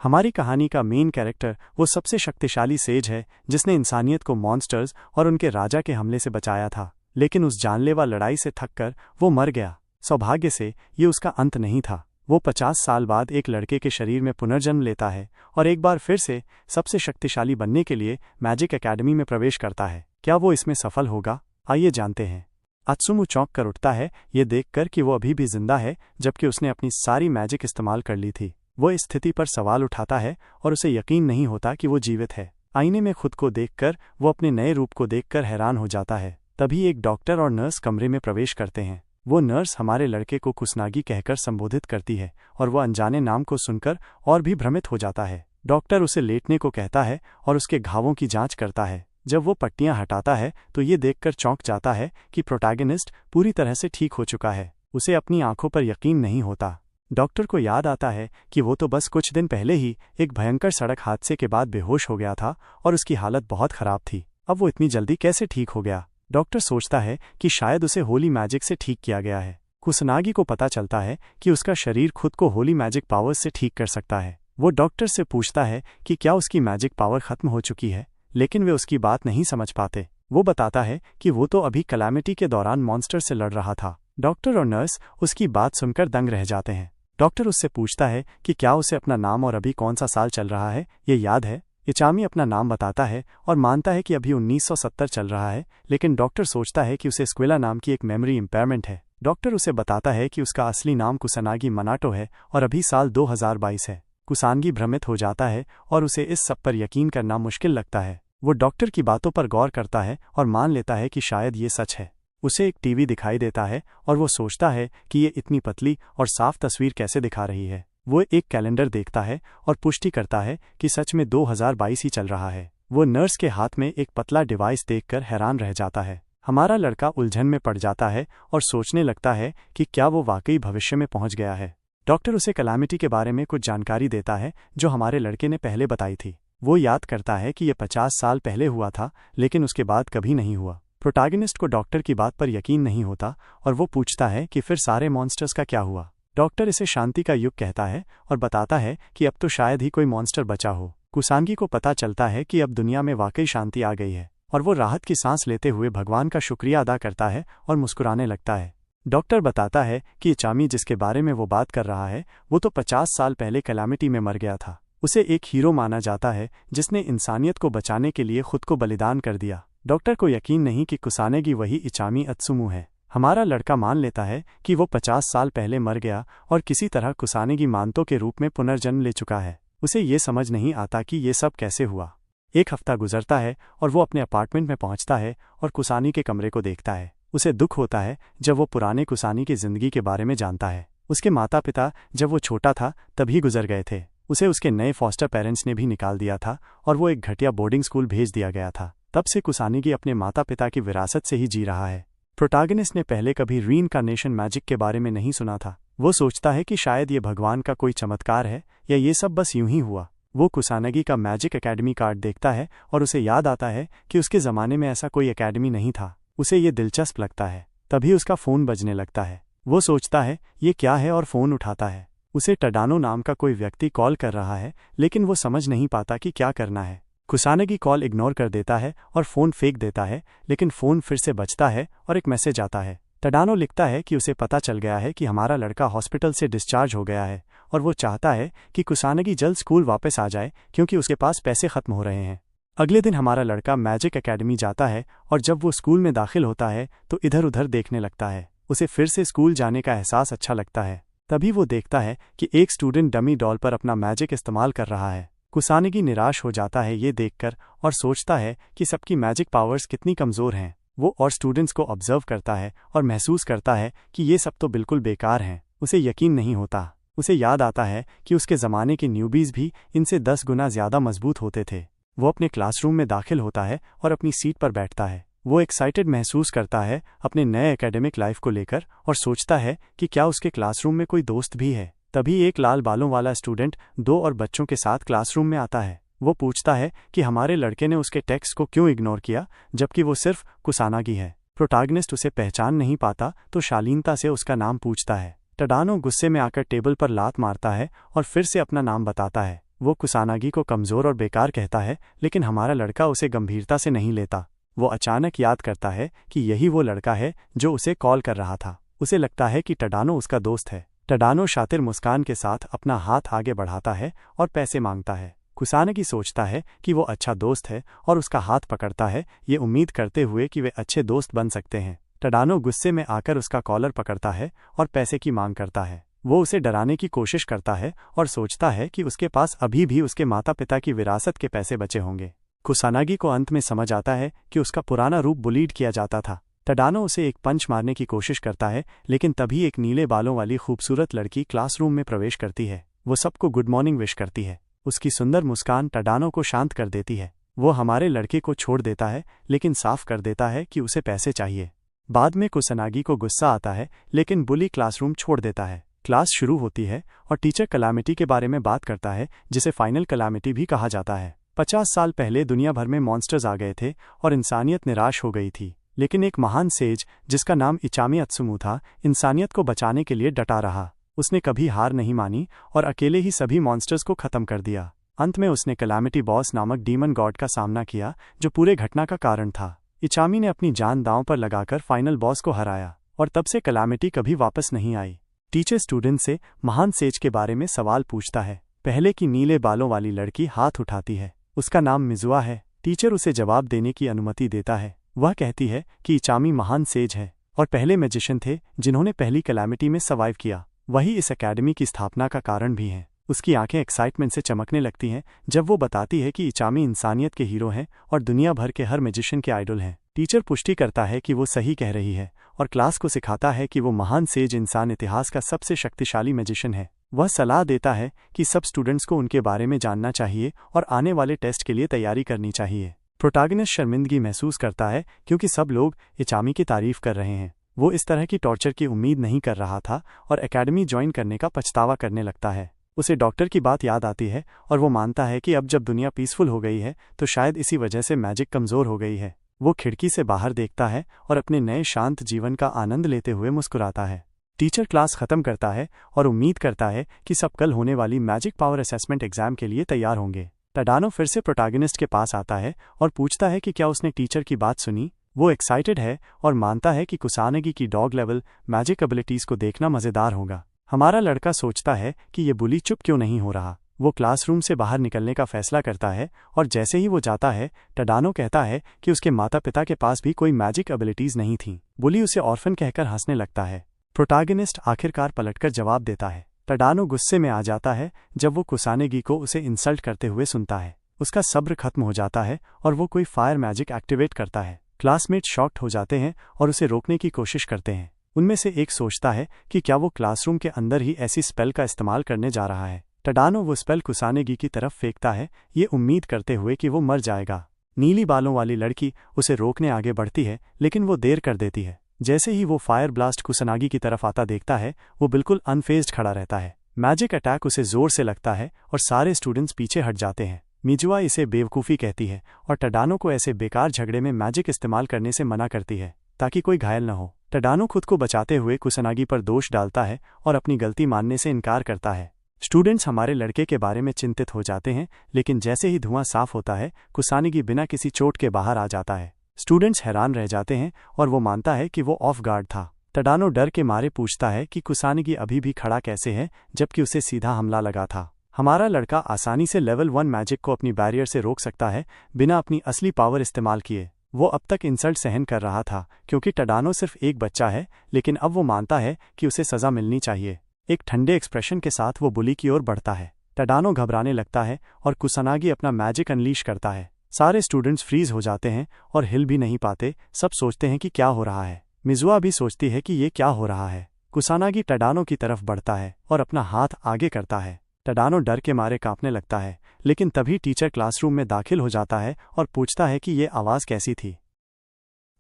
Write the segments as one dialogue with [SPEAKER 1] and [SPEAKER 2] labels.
[SPEAKER 1] हमारी कहानी का मेन कैरेक्टर वो सबसे शक्तिशाली सेज है जिसने इंसानियत को मॉन्स्टर्स और उनके राजा के हमले से बचाया था, लेकिन उस जानलेवा लड़ाई से थककर वो मर गया। सौभाग्य से ये उसका अंत नहीं था। वो 50 साल बाद एक लड़के के शरीर में पुनर्जन्म लेता है और एक बार फिर से सबसे शक्तिशाली बनने के लिए मैजिक एकेडमी में प्रवेश करता है। क्या वो इसमें सफल होगा? आइए जानते हैं। अत्सुमु चौंक कर उठता है ये देखकर कि वो अभी भी जिंदा है, जबकि उसने अपनी सारी मैजिक इस्तेमाल कर ली थी। वो इस स्थिति पर सवाल उठाता है और उसे यकीन नहीं होता कि वो जीवित है। आईने में खुद को देखकर वो अपने नए रूप को देखकर हैरान हो जाता है। तभी एक डॉक्टर और नर्स कमरे में प्रवेश करते हैं। वो नर्स हमारे लड़के को कुसनागी कहकर संबोधित करती है और वह अनजाने नाम को सुनकर और भी भ्रमित हो जाता है। डॉक्टर उसे लेटने को कहता है और उसके घावों की जांच करता है। जब वो पट्टियां हटाता है तो ये देखकर चौंक जाता है कि प्रोटैगनिस्ट पूरी तरह से ठीक हो चुका है। उसे अपनी आंखों पर यकीन नहीं होता। डॉक्टर को याद आता है कि वो तो बस कुछ दिन पहले ही एक भयंकर सड़क हादसे के बाद बेहोश हो गया था और उसकी हालत बहुत खराब थी। अब वो इतनी जल्दी कैसे ठीक हो गया? डॉक्टर सोचता है कि शायद उसे होली मैजिक से ठीक किया गया है। कुसनागी को पता चलता है कि उसका शरीर खुद को होली मैजिक पावर्स से ठीक कर सकता है। वो डॉक्टर से पूछता है कि क्या उसकी मैजिक पावर खत्म हो चुकी है, लेकिन वे उसकी बात नहीं समझ पाते। वो बताता है कि वो तो अभी कैलामिटी के दौरान मॉन्स्टर से लड़ रहा था। डॉक्टर और नर्स उसकी बात सुनकर दंग रह जाते हैं। डॉक्टर उससे पूछता है कि क्या उसे अपना नाम और अभी कौन सा साल चल रहा है ये याद है। इचामी अपना नाम बताता है और मानता है कि अभी 1970 चल रहा है, लेकिन डॉक्टर सोचता है कि उसे स्क्विला नाम की एक मेमोरी इम्पेयरमेंट है। डॉक्टर उसे बताता है कि उसका असली नाम कुसनागी मनाटो है और अभी साल 2022 है। कुसानगी भ्रमित हो जाता है और उसे इस सब पर यकीन करना मुश्किल लगता है। वो डॉक्टर की बातों पर गौर करता है और मान लेता है कि शायद ये सच है। उसे एक टीवी दिखाई देता है और वो सोचता है कि ये इतनी पतली और साफ तस्वीर कैसे दिखा रही है। वो एक कैलेंडर देखता है और पुष्टि करता है कि सच में 2022 ही चल रहा है। वो नर्स के हाथ में एक पतला डिवाइस देखकर हैरान रह जाता है। हमारा लड़का उलझन में पड़ जाता है और सोचने लगता है कि क्या वो वाकई भविष्य में पहुंच गया है। डॉक्टर उसे कैलामिटी के बारे में कुछ जानकारी देता है जो हमारे लड़के ने पहले बताई थी। वो याद करता है कि ये 50 साल पहले हुआ था, लेकिन उसके बाद कभी नहीं हुआ। प्रोटैगनिस्ट को डॉक्टर की बात पर यकीन नहीं होता और वो पूछता है कि फिर सारे मॉन्स्टर्स का क्या हुआ। डॉक्टर इसे शांति का युग कहता है और बताता है कि अब तो शायद ही कोई मॉन्स्टर बचा हो। कुसांगी को पता चलता है कि अब दुनिया में वाकई शांति आ गई है और वो राहत की सांस लेते हुए भगवान का शुक्रिया अदा करता है और मुस्कुराने लगता है। डॉक्टर बताता है कि इचामी जिसके बारे में वो बात कर रहा है वो तो 50 साल पहले कैलामिटी में मर गया था। उसे एक हीरो माना जाता है जिसने इंसानियत को बचाने के लिए खुद को बलिदान कर दिया। डॉक्टर को यकीन नहीं कि कुसानेगी वही इचामी अत्सुमु है। हमारा लड़का मान लेता है कि वो 50 साल पहले मर गया और किसी तरह कुसानेगी मानतो के रूप में पुनर्जन्म ले चुका है। उसे ये समझ नहीं आता कि ये सब कैसे हुआ। एक हफ्ता गुजरता है और वो अपने अपार्टमेंट में पहुंचता है और कुसानी के कमरे को देखता है। उसे दुख होता है जब वो पुराने कुसानी की जिंदगी के बारे में जानता है। उसके माता पिता जब वो छोटा था तभी गुजर गए थे। उसे उसके नए फॉस्टर पेरेंट्स ने भी निकाल दिया था और वो एक घटिया बोर्डिंग स्कूल भेज दिया गया था। तब से कुसानेगी अपने माता पिता की विरासत से ही जी रहा है। प्रोटैगनिस्ट ने पहले कभी रीइंकार्नेशन मैजिक के बारे में नहीं सुना था। वो सोचता है कि शायद ये भगवान का कोई चमत्कार है या ये सब बस यूं ही हुआ। वो कुसानेगी का मैजिक एकेडमी कार्ड देखता है और उसे याद आता है कि उसके ज़माने में ऐसा कोई एकेडमी नहीं था। उसे ये दिलचस्प लगता है। तभी उसका फ़ोन बजने लगता है। वो सोचता है ये क्या है और फ़ोन उठाता है। उसे टडानो नाम का कोई व्यक्ति कॉल कर रहा है, लेकिन वो समझ नहीं पाता कि क्या करना है। कुसानेगी कॉल इग्नोर कर देता है और फ़ोन फेंक देता है, लेकिन फ़ोन फिर से बजता है और एक मैसेज आता है। टडानो लिखता है कि उसे पता चल गया है कि हमारा लड़का हॉस्पिटल से डिस्चार्ज हो गया है और वो चाहता है कि कुसानेगी जल्द स्कूल वापस आ जाए क्योंकि उसके पास पैसे खत्म हो रहे हैं। अगले दिन हमारा लड़का मैजिक एकेडमी जाता है और जब वो स्कूल में दाखिल होता है तो इधर उधर देखने लगता है। उसे फिर से स्कूल जाने का एहसास अच्छा लगता है। तभी वो देखता है कि एक स्टूडेंट डमी डॉल पर अपना मैजिक इस्तेमाल कर रहा है। कुसानेगी निराश हो जाता है ये देखकर और सोचता है कि सबकी मैजिक पावर्स कितनी कमज़ोर हैं। वो और स्टूडेंट्स को ऑब्जर्व करता है और महसूस करता है कि ये सब तो बिल्कुल बेकार हैं। उसे यकीन नहीं होता। उसे याद आता है कि उसके ज़माने के न्यूबीज़ भी इनसे 10 गुना ज़्यादा मजबूत होते थे। वो अपने क्लासरूम में दाखिल होता है और अपनी सीट पर बैठता है। वो एक्साइटेड महसूस करता है अपने नए एकेडमिक लाइफ को लेकर और सोचता है कि क्या उसके क्लासरूम में कोई दोस्त भी है। तभी एक लाल बालों वाला स्टूडेंट 2 और बच्चों के साथ क्लासरूम में आता है। वो पूछता है कि हमारे लड़के ने उसके टेक्स्ट को क्यों इग्नोर किया जबकि वो सिर्फ कुसानागी है। प्रोटैगनिस्ट उसे पहचान नहीं पाता तो शालीनता से उसका नाम पूछता है। टडानो गुस्से में आकर टेबल पर लात मारता है और फिर से अपना नाम बताता है। वो कुसानागी को कमज़ोर और बेकार कहता है, लेकिन हमारा लड़का उसे गंभीरता से नहीं लेता। वो अचानक याद करता है कि यही वो लड़का है जो उसे कॉल कर रहा था। उसे लगता है कि टडानो उसका दोस्त है। टडानो शातिर मुस्कान के साथ अपना हाथ आगे बढ़ाता है और पैसे मांगता है। कुसानागी सोचता है कि वो अच्छा दोस्त है और उसका हाथ पकड़ता है, ये उम्मीद करते हुए कि वे अच्छे दोस्त बन सकते हैं। टडानो गुस्से में आकर उसका कॉलर पकड़ता है और पैसे की मांग करता है। वो उसे डराने की कोशिश करता है और सोचता है कि उसके पास अभी भी उसके माता पिता की विरासत के पैसे बचे होंगे। कुसानागी को अंत में समझ आता है कि उसका पुराना रूप बुलीड किया जाता था। टडानो उसे एक पंच मारने की कोशिश करता है, लेकिन तभी एक नीले बालों वाली खूबसूरत लड़की क्लासरूम में प्रवेश करती है। वो सबको गुड मॉर्निंग विश करती है। उसकी सुंदर मुस्कान टडानो को शांत कर देती है। वो हमारे लड़के को छोड़ देता है, लेकिन साफ कर देता है कि उसे पैसे चाहिए। बाद में कुसानागी को गुस्सा आता है, लेकिन बुली क्लासरूम छोड़ देता है। क्लास शुरू होती है और टीचर कलामिटी के बारे में बात करता है, जिसे फाइनल कलामिटी भी कहा जाता है। 50 साल पहले दुनिया भर में मॉन्स्टर्स आ गए थे और इंसानियत निराश हो गई थी, लेकिन एक महान सेज जिसका नाम इचामी अत्सुमु था, इंसानियत को बचाने के लिए डटा रहा। उसने कभी हार नहीं मानी और अकेले ही सभी मॉन्स्टर्स को खत्म कर दिया। अंत में उसने कलामिटी बॉस नामक डीमन गॉड का सामना किया, जो पूरे घटना का कारण था। इचामी ने अपनी जान दांव पर लगाकर फाइनल बॉस को हराया और तब से कलामिटी कभी वापस नहीं आई। टीचर स्टूडेंट से महान सेज के बारे में सवाल पूछता है। पहले की नीले बालों वाली लड़की हाथ उठाती है। उसका नाम मिजुआ है। टीचर उसे जवाब देने की अनुमति देता है। वह कहती है कि इचामी महान सेज है और पहले मैजिशियन थे जिन्होंने पहली कलामिटी में सर्वाइव किया। वही इस एकेडमी की स्थापना का कारण भी है। उसकी आंखें एक्साइटमेंट से चमकने लगती हैं जब वो बताती है कि इचामी इंसानियत के हीरो हैं और दुनिया भर के हर मैजिशियन के आइडल हैं। टीचर पुष्टि करता है कि वो सही कह रही है और क्लास को सिखाता है कि वो महान सेज इंसान इतिहास का सबसे शक्तिशाली मैजिशियन है। वह सलाह देता है कि सब स्टूडेंट्स को उनके बारे में जानना चाहिए और आने वाले टेस्ट के लिए तैयारी करनी चाहिए। प्रोटैगनिस्ट शर्मिंदगी महसूस करता है क्योंकि सब लोग इचामी की तारीफ कर रहे हैं। वो इस तरह की टॉर्चर की उम्मीद नहीं कर रहा था और एकेडमी ज्वाइन करने का पछतावा करने लगता है। उसे डॉक्टर की बात याद आती है और वो मानता है कि अब जब दुनिया पीसफुल हो गई है तो शायद इसी वजह से मैजिक कमज़ोर हो गई है। वो खिड़की से बाहर देखता है और अपने नए शांत जीवन का आनंद लेते हुए मुस्कुराता है। टीचर क्लास खत्म करता है और उम्मीद करता है कि सब कल होने वाली मैजिक पावर असेसमेंट एग्जाम के लिए तैयार होंगे। टडानो फिर से प्रोटैगनिस्ट के पास आता है और पूछता है कि क्या उसने टीचर की बात सुनी। वो एक्साइटेड है और मानता है कि कुसानागी की डॉग लेवल मैजिक एबिलिटीज़ को देखना मज़ेदार होगा। हमारा लड़का सोचता है कि ये बुली चुप क्यों नहीं हो रहा। वो क्लासरूम से बाहर निकलने का फैसला करता है और जैसे ही वो जाता है, टडानो कहता है कि उसके माता पिता के पास भी कोई मैजिक एबिलिटीज़ नहीं थीं। बुली उसे ऑर्फन कहकर हंसने लगता है। प्रोटैगनिस्ट आखिरकार पलटकर जवाब देता है। टडानो गुस्से में आ जाता है जब वो कुसानेगी को उसे इंसल्ट करते हुए सुनता है। उसका सब्र खत्म हो जाता है और वो कोई फायर मैजिक एक्टिवेट करता है। क्लासमेट शॉक्ड हो जाते हैं और उसे रोकने की कोशिश करते हैं। उनमें से एक सोचता है कि क्या वो क्लासरूम के अंदर ही ऐसी स्पेल का इस्तेमाल करने जा रहा है। टडानो वो स्पेल कुसानेगी की तरफ फेंकता है, ये उम्मीद करते हुए कि वो मर जाएगा। नीली बालों वाली लड़की उसे रोकने आगे बढ़ती है, लेकिन वो देर कर देती है। जैसे ही वो फायर ब्लास्ट कुसानागी की तरफ आता देखता है, वो बिल्कुल अनफेज्ड खड़ा रहता है। मैजिक अटैक उसे जोर से लगता है और सारे स्टूडेंट्स पीछे हट जाते हैं। मिजुआ इसे बेवकूफ़ी कहती है और टडानो को ऐसे बेकार झगड़े में मैजिक इस्तेमाल करने से मना करती है ताकि कोई घायल न हो। टडानो खुद को बचाते हुए कुसानागी पर दोष डालता है और अपनी गलती मानने से इनकार करता है। स्टूडेंट्स हमारे लड़के के बारे में चिंतित हो जाते हैं, लेकिन जैसे ही धुआं साफ होता है, कुसानागी बिना किसी चोट के बाहर आ जाता है। स्टूडेंट्स हैरान रह जाते हैं और वो मानता है कि वो ऑफ गार्ड था। टडानो डर के मारे पूछता है कि कुसानागी अभी भी खड़ा कैसे है जबकि उसे सीधा हमला लगा था। हमारा लड़का आसानी से लेवल 1 मैजिक को अपनी बैरियर से रोक सकता है बिना अपनी असली पावर इस्तेमाल किए। वो अब तक इंसल्ट सहन कर रहा था क्योंकि टडानो सिर्फ एक बच्चा है, लेकिन अब वो मानता है कि उसे सज़ा मिलनी चाहिए। एक ठंडे एक्सप्रेशन के साथ वो बुली की ओर बढ़ता है। टडानो घबराने लगता है और कुसानागी अपना मैजिक अनलीश करता है। सारे स्टूडेंट्स फ्रीज हो जाते हैं और हिल भी नहीं पाते। सब सोचते हैं कि क्या हो रहा है। मिजुआ भी सोचती है कि ये क्या हो रहा है। कुसानागी टडानो की तरफ बढ़ता है और अपना हाथ आगे करता है। टडानो डर के मारे कांपने लगता है, लेकिन तभी टीचर क्लासरूम में दाखिल हो जाता है और पूछता है कि ये आवाज़ कैसी थी।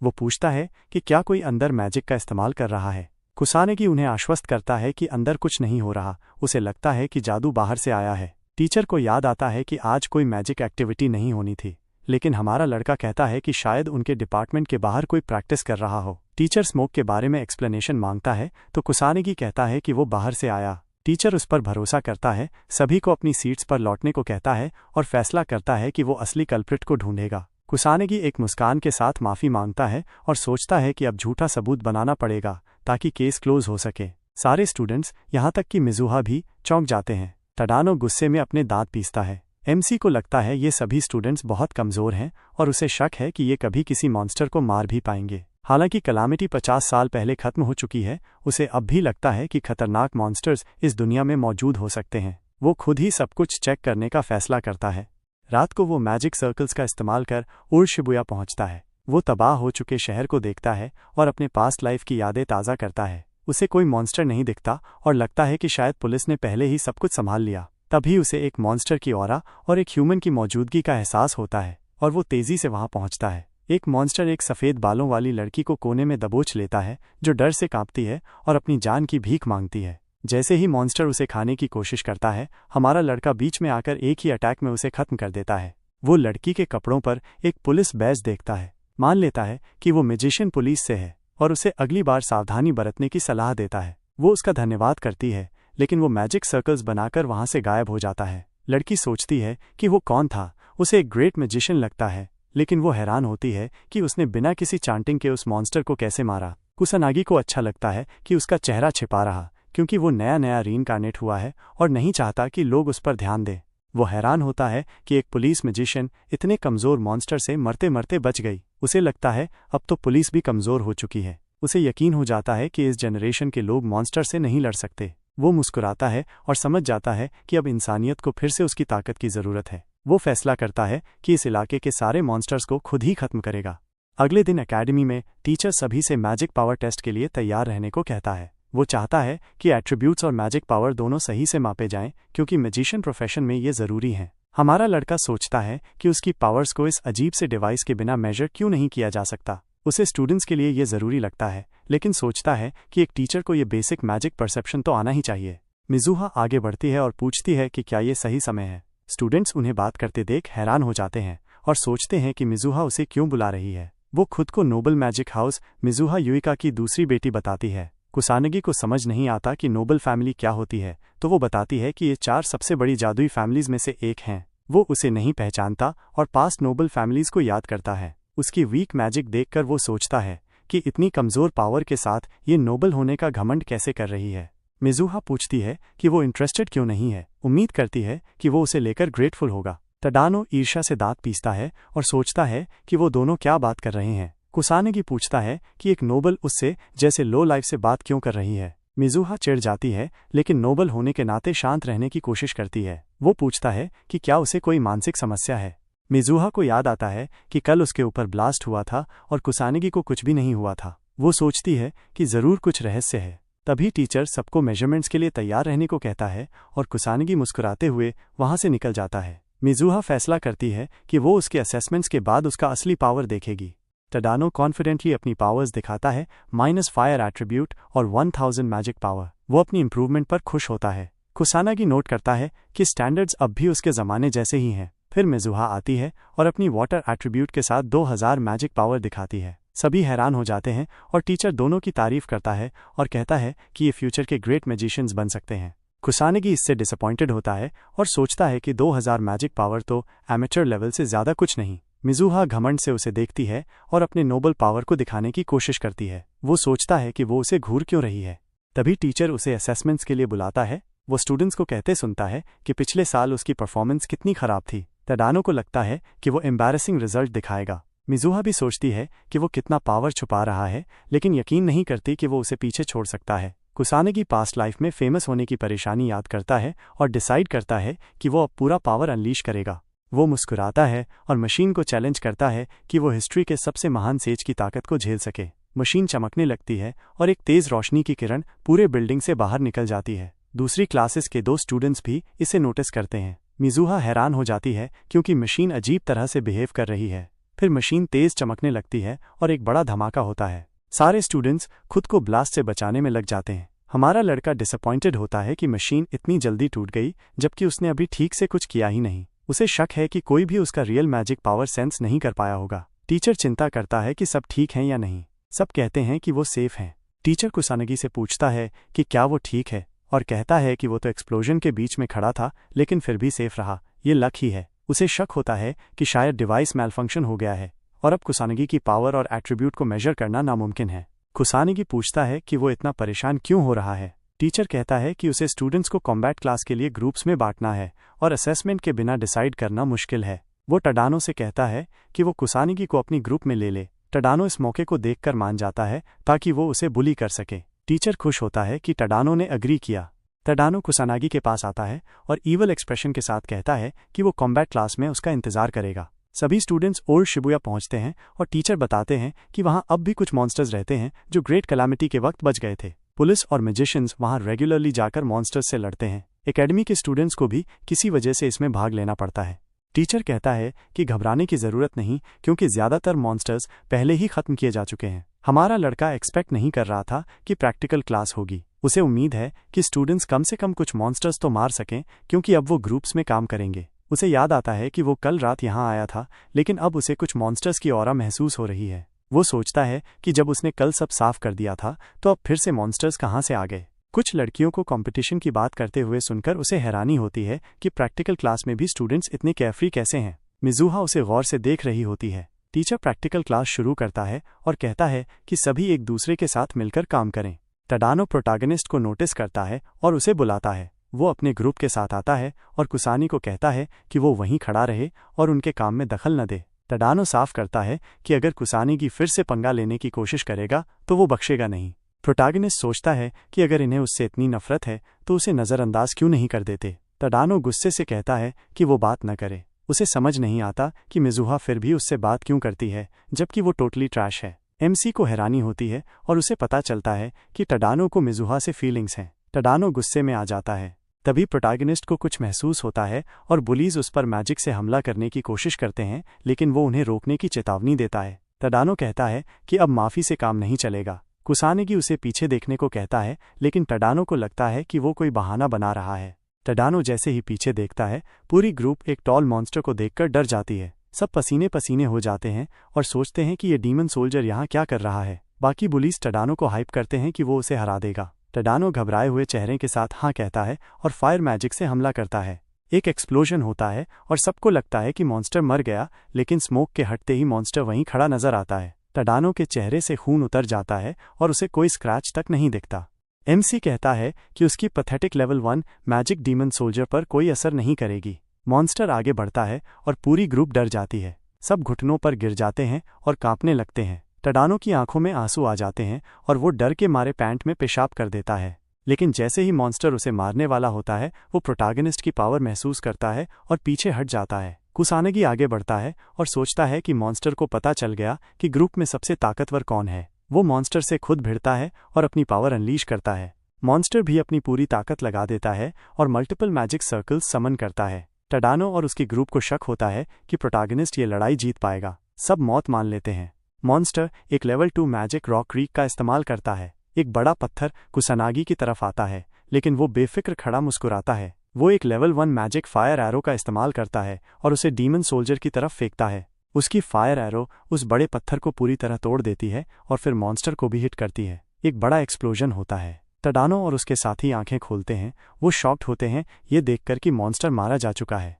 [SPEAKER 1] वो पूछता है कि क्या कोई अंदर मैजिक का इस्तेमाल कर रहा है। कुसानेगी उन्हें आश्वस्त करता है कि अंदर कुछ नहीं हो रहा, उसे लगता है कि जादू बाहर से आया है। टीचर को याद आता है कि आज कोई मैजिक एक्टिविटी नहीं होनी थी, लेकिन हमारा लड़का कहता है कि शायद उनके डिपार्टमेंट के बाहर कोई प्रैक्टिस कर रहा हो। टीचर स्मोक के बारे में एक्सप्लेनेशन मांगता है तो कुसानेगी कहता है कि वो बाहर से आया। टीचर उस पर भरोसा करता है, सभी को अपनी सीट्स पर लौटने को कहता है और फैसला करता है कि वो असली कल्प्रिट को ढूंढेगा। कुसानेगी एक मुस्कान के साथ माफी मांगता है और सोचता है कि अब झूठा सबूत बनाना पड़ेगा ताकि केस क्लोज हो सके। सारे स्टूडेंट्स यहाँ तक कि मिजुहा भी चौंक जाते हैं। टडानो गुस्से में अपने दांत पीसता है। एमसी को लगता है ये सभी स्टूडेंट्स बहुत कमजोर हैं और उसे शक है कि ये कभी किसी मॉन्स्टर को मार भी पाएंगे। हालांकि कलामिटी 50 साल पहले खत्म हो चुकी है, उसे अब भी लगता है कि खतरनाक मॉन्स्टर्स इस दुनिया में मौजूद हो सकते हैं। वो खुद ही सब कुछ चेक करने का फैसला करता है। रात को वो मैजिक सर्कल्स का इस्तेमाल कर शिबुया पहुंचता है। वो तबाह हो चुके शहर को देखता है और अपने पास्ट लाइफ की यादें ताज़ा करता है। उसे कोई मॉन्स्टर नहीं दिखता और लगता है कि शायद पुलिस ने पहले ही सब कुछ संभाल लिया। तभी उसे एक मॉन्स्टर की ऑरा और एक ह्यूमन की मौजूदगी का एहसास होता है और वो तेजी से वहां पहुंचता है। एक मॉन्स्टर एक सफ़ेद बालों वाली लड़की को कोने में दबोच लेता है, जो डर से कांपती है और अपनी जान की भीख मांगती है। जैसे ही मॉन्स्टर उसे खाने की कोशिश करता है, हमारा लड़का बीच में आकर एक ही अटैक में उसे खत्म कर देता है। वो लड़की के कपड़ों पर एक पुलिस बैज देखता है, मान लेता है कि वो मैजिशियन पुलिस से है और उसे अगली बार सावधानी बरतने की सलाह देता है। वो उसका धन्यवाद करती है, लेकिन वो मैजिक सर्कल्स बनाकर वहां से गायब हो जाता है। लड़की सोचती है कि वो कौन था। उसे एक ग्रेट मैजिशियन लगता है, लेकिन वो हैरान होती है कि उसने बिना किसी चांटिंग के उस मॉन्स्टर को कैसे मारा। कुसानागी को अच्छा लगता है कि उसका चेहरा छिपा रहा, क्योंकि वो नया रीइंकार्नेट हुआ है और नहीं चाहता कि लोग उस पर ध्यान दें। वो हैरान होता है कि एक पुलिस मैजिशियन इतने कमज़ोर मॉन्स्टर से मरते मरते बच गई। उसे लगता है अब तो पुलिस भी कमज़ोर हो चुकी है। उसे यकीन हो जाता है कि इस जनरेशन के लोग मॉन्स्टर से नहीं लड़ सकते। वो मुस्कुराता है और समझ जाता है कि अब इंसानियत को फिर से उसकी ताकत की ज़रूरत है। वो फैसला करता है कि इस इलाके के सारे मॉन्स्टर्स को खुद ही खत्म करेगा। अगले दिन एकेडमी में टीचर सभी से मैजिक पावर टेस्ट के लिए तैयार रहने को कहता है। वो चाहता है कि एट्रीब्यूट्स और मैजिक पावर दोनों सही से मापे जाएं, क्योंकि मैजिशियन प्रोफेशन में ये ज़रूरी है। हमारा लड़का सोचता है कि उसकी पावर्स को इस अजीब से डिवाइस के बिना मेजर क्यों नहीं किया जा सकता। उसे स्टूडेंट्स के लिए ये ज़रूरी लगता है, लेकिन सोचता है कि एक टीचर को ये बेसिक मैजिक परसेप्शन तो आना ही चाहिए। मिजुहा आगे बढ़ती है और पूछती है कि क्या ये सही समय है। स्टूडेंट्स उन्हें बात करते देख हैरान हो जाते हैं और सोचते हैं कि मिजुहा उसे क्यों बुला रही है। वो खुद को नोबल मैजिक हाउस मिजुहा युइका की दूसरी बेटी बताती है। कुसानगी को समझ नहीं आता कि नोबल फैमिली क्या होती है, तो वो बताती है कि ये 4 सबसे बड़ी जादुई फैमिलीज में से एक हैं। वो उसे नहीं पहचानता और पास्ट नोबल फैमिलीज को याद करता है। उसकी वीक मैजिक देखकर वो सोचता है कि इतनी कमज़ोर पावर के साथ ये नोबल होने का घमंड कैसे कर रही है। मिजुहा पूछती है कि वो इंटरेस्टेड क्यों नहीं है। उम्मीद करती है कि वो उसे लेकर ग्रेटफुल होगा। टडानो ईर्ष्या से दांत पीसता है और सोचता है कि वो दोनों क्या बात कर रहे हैं। कुसानगी पूछता है कि एक नोबल उससे जैसे लो लाइफ से बात क्यों कर रही है। मिजुहा चिढ़ जाती है, लेकिन नोबल होने के नाते शांत रहने की कोशिश करती है। वो पूछता है कि क्या उसे कोई मानसिक समस्या है। मिजुहा को याद आता है कि कल उसके ऊपर ब्लास्ट हुआ था और कुसानगी को कुछ भी नहीं हुआ था। वो सोचती है कि ज़रूर कुछ रहस्य है। तभी टीचर सबको मेजरमेंट्स के लिए तैयार रहने को कहता है और कुसानगी मुस्कुराते हुए वहां से निकल जाता है। मिजुहा फैसला करती है कि वो उसके असेसमेंट्स के बाद उसका असली पावर देखेगी। टडानो कॉन्फिडेंटली अपनी पावर्स दिखाता है, -5 फायर एट्रीब्यूट और 1000 मैजिक पावर। वो अपनी इंप्रूवमेंट पर खुश होता है। कुसानगी नोट करता है कि स्टैंडर्ड्स अब भी उसके ज़माने जैसे ही हैं। फिर मिजुहा आती है और अपनी वाटर एट्रीब्यूट के साथ 2000 मैजिक पावर दिखाती है। सभी हैरान हो जाते हैं और टीचर दोनों की तारीफ करता है और कहता है कि ये फ्यूचर के ग्रेट मैजिशियंस बन सकते हैं। कुसानगी इससे डिसअपॉइंटेड होता है और सोचता है कि 2000 मैजिक पावर तो एमेचर लेवल से ज़्यादा कुछ नहीं। मिजुहा घमंड से उसे देखती है और अपने नोबल पावर को दिखाने की कोशिश करती है। वो सोचता है कि वो उसे घूर क्यों रही है। तभी टीचर उसे असेसमेंट्स के लिए बुलाता है। वो स्टूडेंट्स को कहते सुनता है कि पिछले साल उसकी परफॉर्मेंस कितनी खराब थी। टडानो को लगता है कि वो एम्बैरेसिंग रिजल्ट दिखाएगा। मिजुहा भी सोचती है कि वो कितना पावर छुपा रहा है, लेकिन यकीन नहीं करती कि वो उसे पीछे छोड़ सकता है। कुसानगी पास्ट लाइफ में फेमस होने की परेशानी याद करता है और डिसाइड करता है कि वो अब पूरा पावर अनलीश करेगा। वो मुस्कुराता है और मशीन को चैलेंज करता है कि वो हिस्ट्री के सबसे महान सेज की ताकत को झेल सके। मशीन चमकने लगती है और एक तेज रोशनी की किरण पूरे बिल्डिंग से बाहर निकल जाती है। दूसरी क्लासेस के 2 स्टूडेंट्स भी इसे नोटिस करते हैं। मिजुहा हैरान हो जाती है क्योंकि मशीन अजीब तरह से बिहेव कर रही है। फिर मशीन तेज चमकने लगती है और एक बड़ा धमाका होता है। सारे स्टूडेंट्स खुद को ब्लास्ट से बचाने में लग जाते हैं। हमारा लड़का डिसअपॉइंटेड होता है कि मशीन इतनी जल्दी टूट गई, जबकि उसने अभी ठीक से कुछ किया ही नहीं। उसे शक है कि कोई भी उसका रियल मैजिक पावर सेंस नहीं कर पाया होगा। टीचर चिंता करता है कि सब ठीक हैं या नहीं। सब कहते हैं कि वो सेफ हैं। टीचर कुसानगी से पूछता है कि क्या वो ठीक है और कहता है कि वो तो एक्सप्लोजन के बीच में खड़ा था लेकिन फिर भी सेफ रहा, ये लक ही है। उसे शक होता है कि शायद डिवाइस मैलफंक्शन हो गया है और अब कुसानगी की पावर और एट्रीब्यूट को मेजर करना नामुमकिन है। कुसानगी पूछता है कि वो इतना परेशान क्यों हो रहा है। टीचर कहता है कि उसे स्टूडेंट्स को कॉम्बैट क्लास के लिए ग्रुप्स में बांटना है और असेसमेंट के बिना डिसाइड करना मुश्किल है। वो टडानो से कहता है कि वो कुसानगी को अपनी ग्रुप में ले ले। टडानो इस मौके को देखकर मान जाता है ताकि वो उसे बुली कर सके। टीचर खुश होता है कि टडानो ने अग्री किया। टडानो कुसानागी के पास आता है और ईवल एक्सप्रेशन के साथ कहता है कि वो कॉम्बैट क्लास में उसका इंतजार करेगा। सभी स्टूडेंट्स ओल्ड शिबुया पहुंचते हैं और टीचर बताते हैं कि वहां अब भी कुछ मॉन्स्टर्स रहते हैं जो ग्रेट कैलामिटी के वक्त बच गए थे। पुलिस और मैजिशियंस वहां रेगुलरली जाकर मॉन्स्टर्स से लड़ते हैं। एकेडमी के स्टूडेंट्स को भी किसी वजह से इसमें भाग लेना पड़ता है। टीचर कहता है कि घबराने की जरूरत नहीं क्योंकि ज्यादातर मॉन्स्टर्स पहले ही खत्म किए जा चुके हैं। हमारा लड़का एक्सपेक्ट नहीं कर रहा था कि प्रैक्टिकल क्लास होगी। उसे उम्मीद है कि स्टूडेंट्स कम से कम कुछ मॉन्स्टर्स तो मार सकें क्योंकि अब वो ग्रुप्स में काम करेंगे। उसे याद आता है कि वो कल रात यहाँ आया था लेकिन अब उसे कुछ मॉन्स्टर्स की ऑरा महसूस हो रही है। वो सोचता है कि जब उसने कल सब साफ कर दिया था तो अब फिर से मॉन्स्टर्स कहाँ से आ गए। कुछ लड़कियों को कंपटीशन की बात करते हुए सुनकर उसे हैरानी होती है कि प्रैक्टिकल क्लास में भी स्टूडेंट्स इतने केयरफ्री कैसे हैं। मिजुहा उसे गौर से देख रही होती है। टीचर प्रैक्टिकल क्लास शुरू करता है और कहता है कि सभी एक दूसरे के साथ मिलकर काम करें। टडानो प्रोटैगनिस्ट को नोटिस करता है और उसे बुलाता है। वो अपने ग्रुप के साथ आता है और कुसानी को कहता है कि वो वहीं खड़ा रहे और उनके काम में दखल न दे। टडानो साफ करता है कि अगर कुसानी की फिर से पंगा लेने की कोशिश करेगा तो वो बख्शेगा नहीं। प्रोटैगनिस्ट सोचता है कि अगर इन्हें उससे इतनी नफरत है तो उसे नज़रअंदाज क्यों नहीं कर देते। टडानो गुस्से से कहता है कि वो बात न करे। उसे समझ नहीं आता कि मिजुहा फिर भी उससे बात क्यों करती है जबकि वो टोटली ट्रैश है। एमसी को हैरानी होती है और उसे पता चलता है कि टडानो को मिजुहा से फीलिंग्स हैं। टडानो गुस्से में आ जाता है। तभी प्रोटैगनिस्ट को कुछ महसूस होता है और बुलीज उस पर मैजिक से हमला करने की कोशिश करते हैं लेकिन वो उन्हें रोकने की चेतावनी देता है। टडानो कहता है कि अब माफी से काम नहीं चलेगा। कुसानेगी उसे पीछे देखने को कहता है लेकिन टडानो को लगता है कि वो कोई बहाना बना रहा है। टडानो जैसे ही पीछे देखता है पूरी ग्रुप एक टॉल मॉन्स्टर को देखकर डर जाती है। सब पसीने पसीने हो जाते हैं और सोचते हैं कि ये डीमन सोल्जर यहाँ क्या कर रहा है। बाकी बुलीज टडानो को हाइप करते हैं कि वो उसे हरा देगा। टडानो घबराए हुए चेहरे के साथ हाँ कहता है और फायर मैजिक से हमला करता है। एक एक्सप्लोजन होता है और सबको लगता है कि मॉन्स्टर मर गया लेकिन स्मोक के हटते ही मॉन्स्टर वहीं खड़ा नजर आता है। टडानो के चेहरे से खून उतर जाता है और उसे कोई स्क्रैच तक नहीं दिखता। एमसी कहता है कि उसकी pathetic level 1 magic demon soldier पर कोई असर नहीं करेगी। मॉन्स्टर आगे बढ़ता है और पूरी ग्रुप डर जाती है। सब घुटनों पर गिर जाते हैं और कांपने लगते हैं। टडानो की आंखों में आंसू आ जाते हैं और वो डर के मारे पैंट में पेशाब कर देता है। लेकिन जैसे ही मॉन्स्टर उसे मारने वाला होता है वो प्रोटैगनिस्ट की पावर महसूस करता है और पीछे हट जाता है। कुसानेगी आगे बढ़ता है और सोचता है कि मॉन्स्टर को पता चल गया कि ग्रुप में सबसे ताकतवर कौन है। वो मॉन्स्टर से खुद भिड़ता है और अपनी पावर अनलीश करता है। मॉन्स्टर भी अपनी पूरी ताकत लगा देता है और मल्टीपल मैजिक सर्कल्स समन करता है। टडानो और उसकी ग्रुप को शक होता है कि प्रोटैगनिस्ट ये लड़ाई जीत पाएगा। सब मौत मान लेते हैं। मॉन्स्टर एक लेवल 2 मैजिक रॉक क्रीक का इस्तेमाल करता है। एक बड़ा पत्थर कुसानागी की तरफ आता है लेकिन वो बेफिक्र खड़ा मुस्कुराता है। वो एक लेवल 1 मैजिक फायर एरो का इस्तेमाल करता है और उसे डीमन सोल्जर की तरफ फेंकता है। उसकी फायर एरो उस बड़े पत्थर को पूरी तरह तोड़ देती है और फिर मॉन्स्टर को भी हिट करती है। एक बड़ा एक्सप्लोजन होता है। टडानो और उसके साथी आंखें खोलते हैं। वो शॉक्ड होते हैं ये देखकर कि मॉन्स्टर मारा जा चुका है।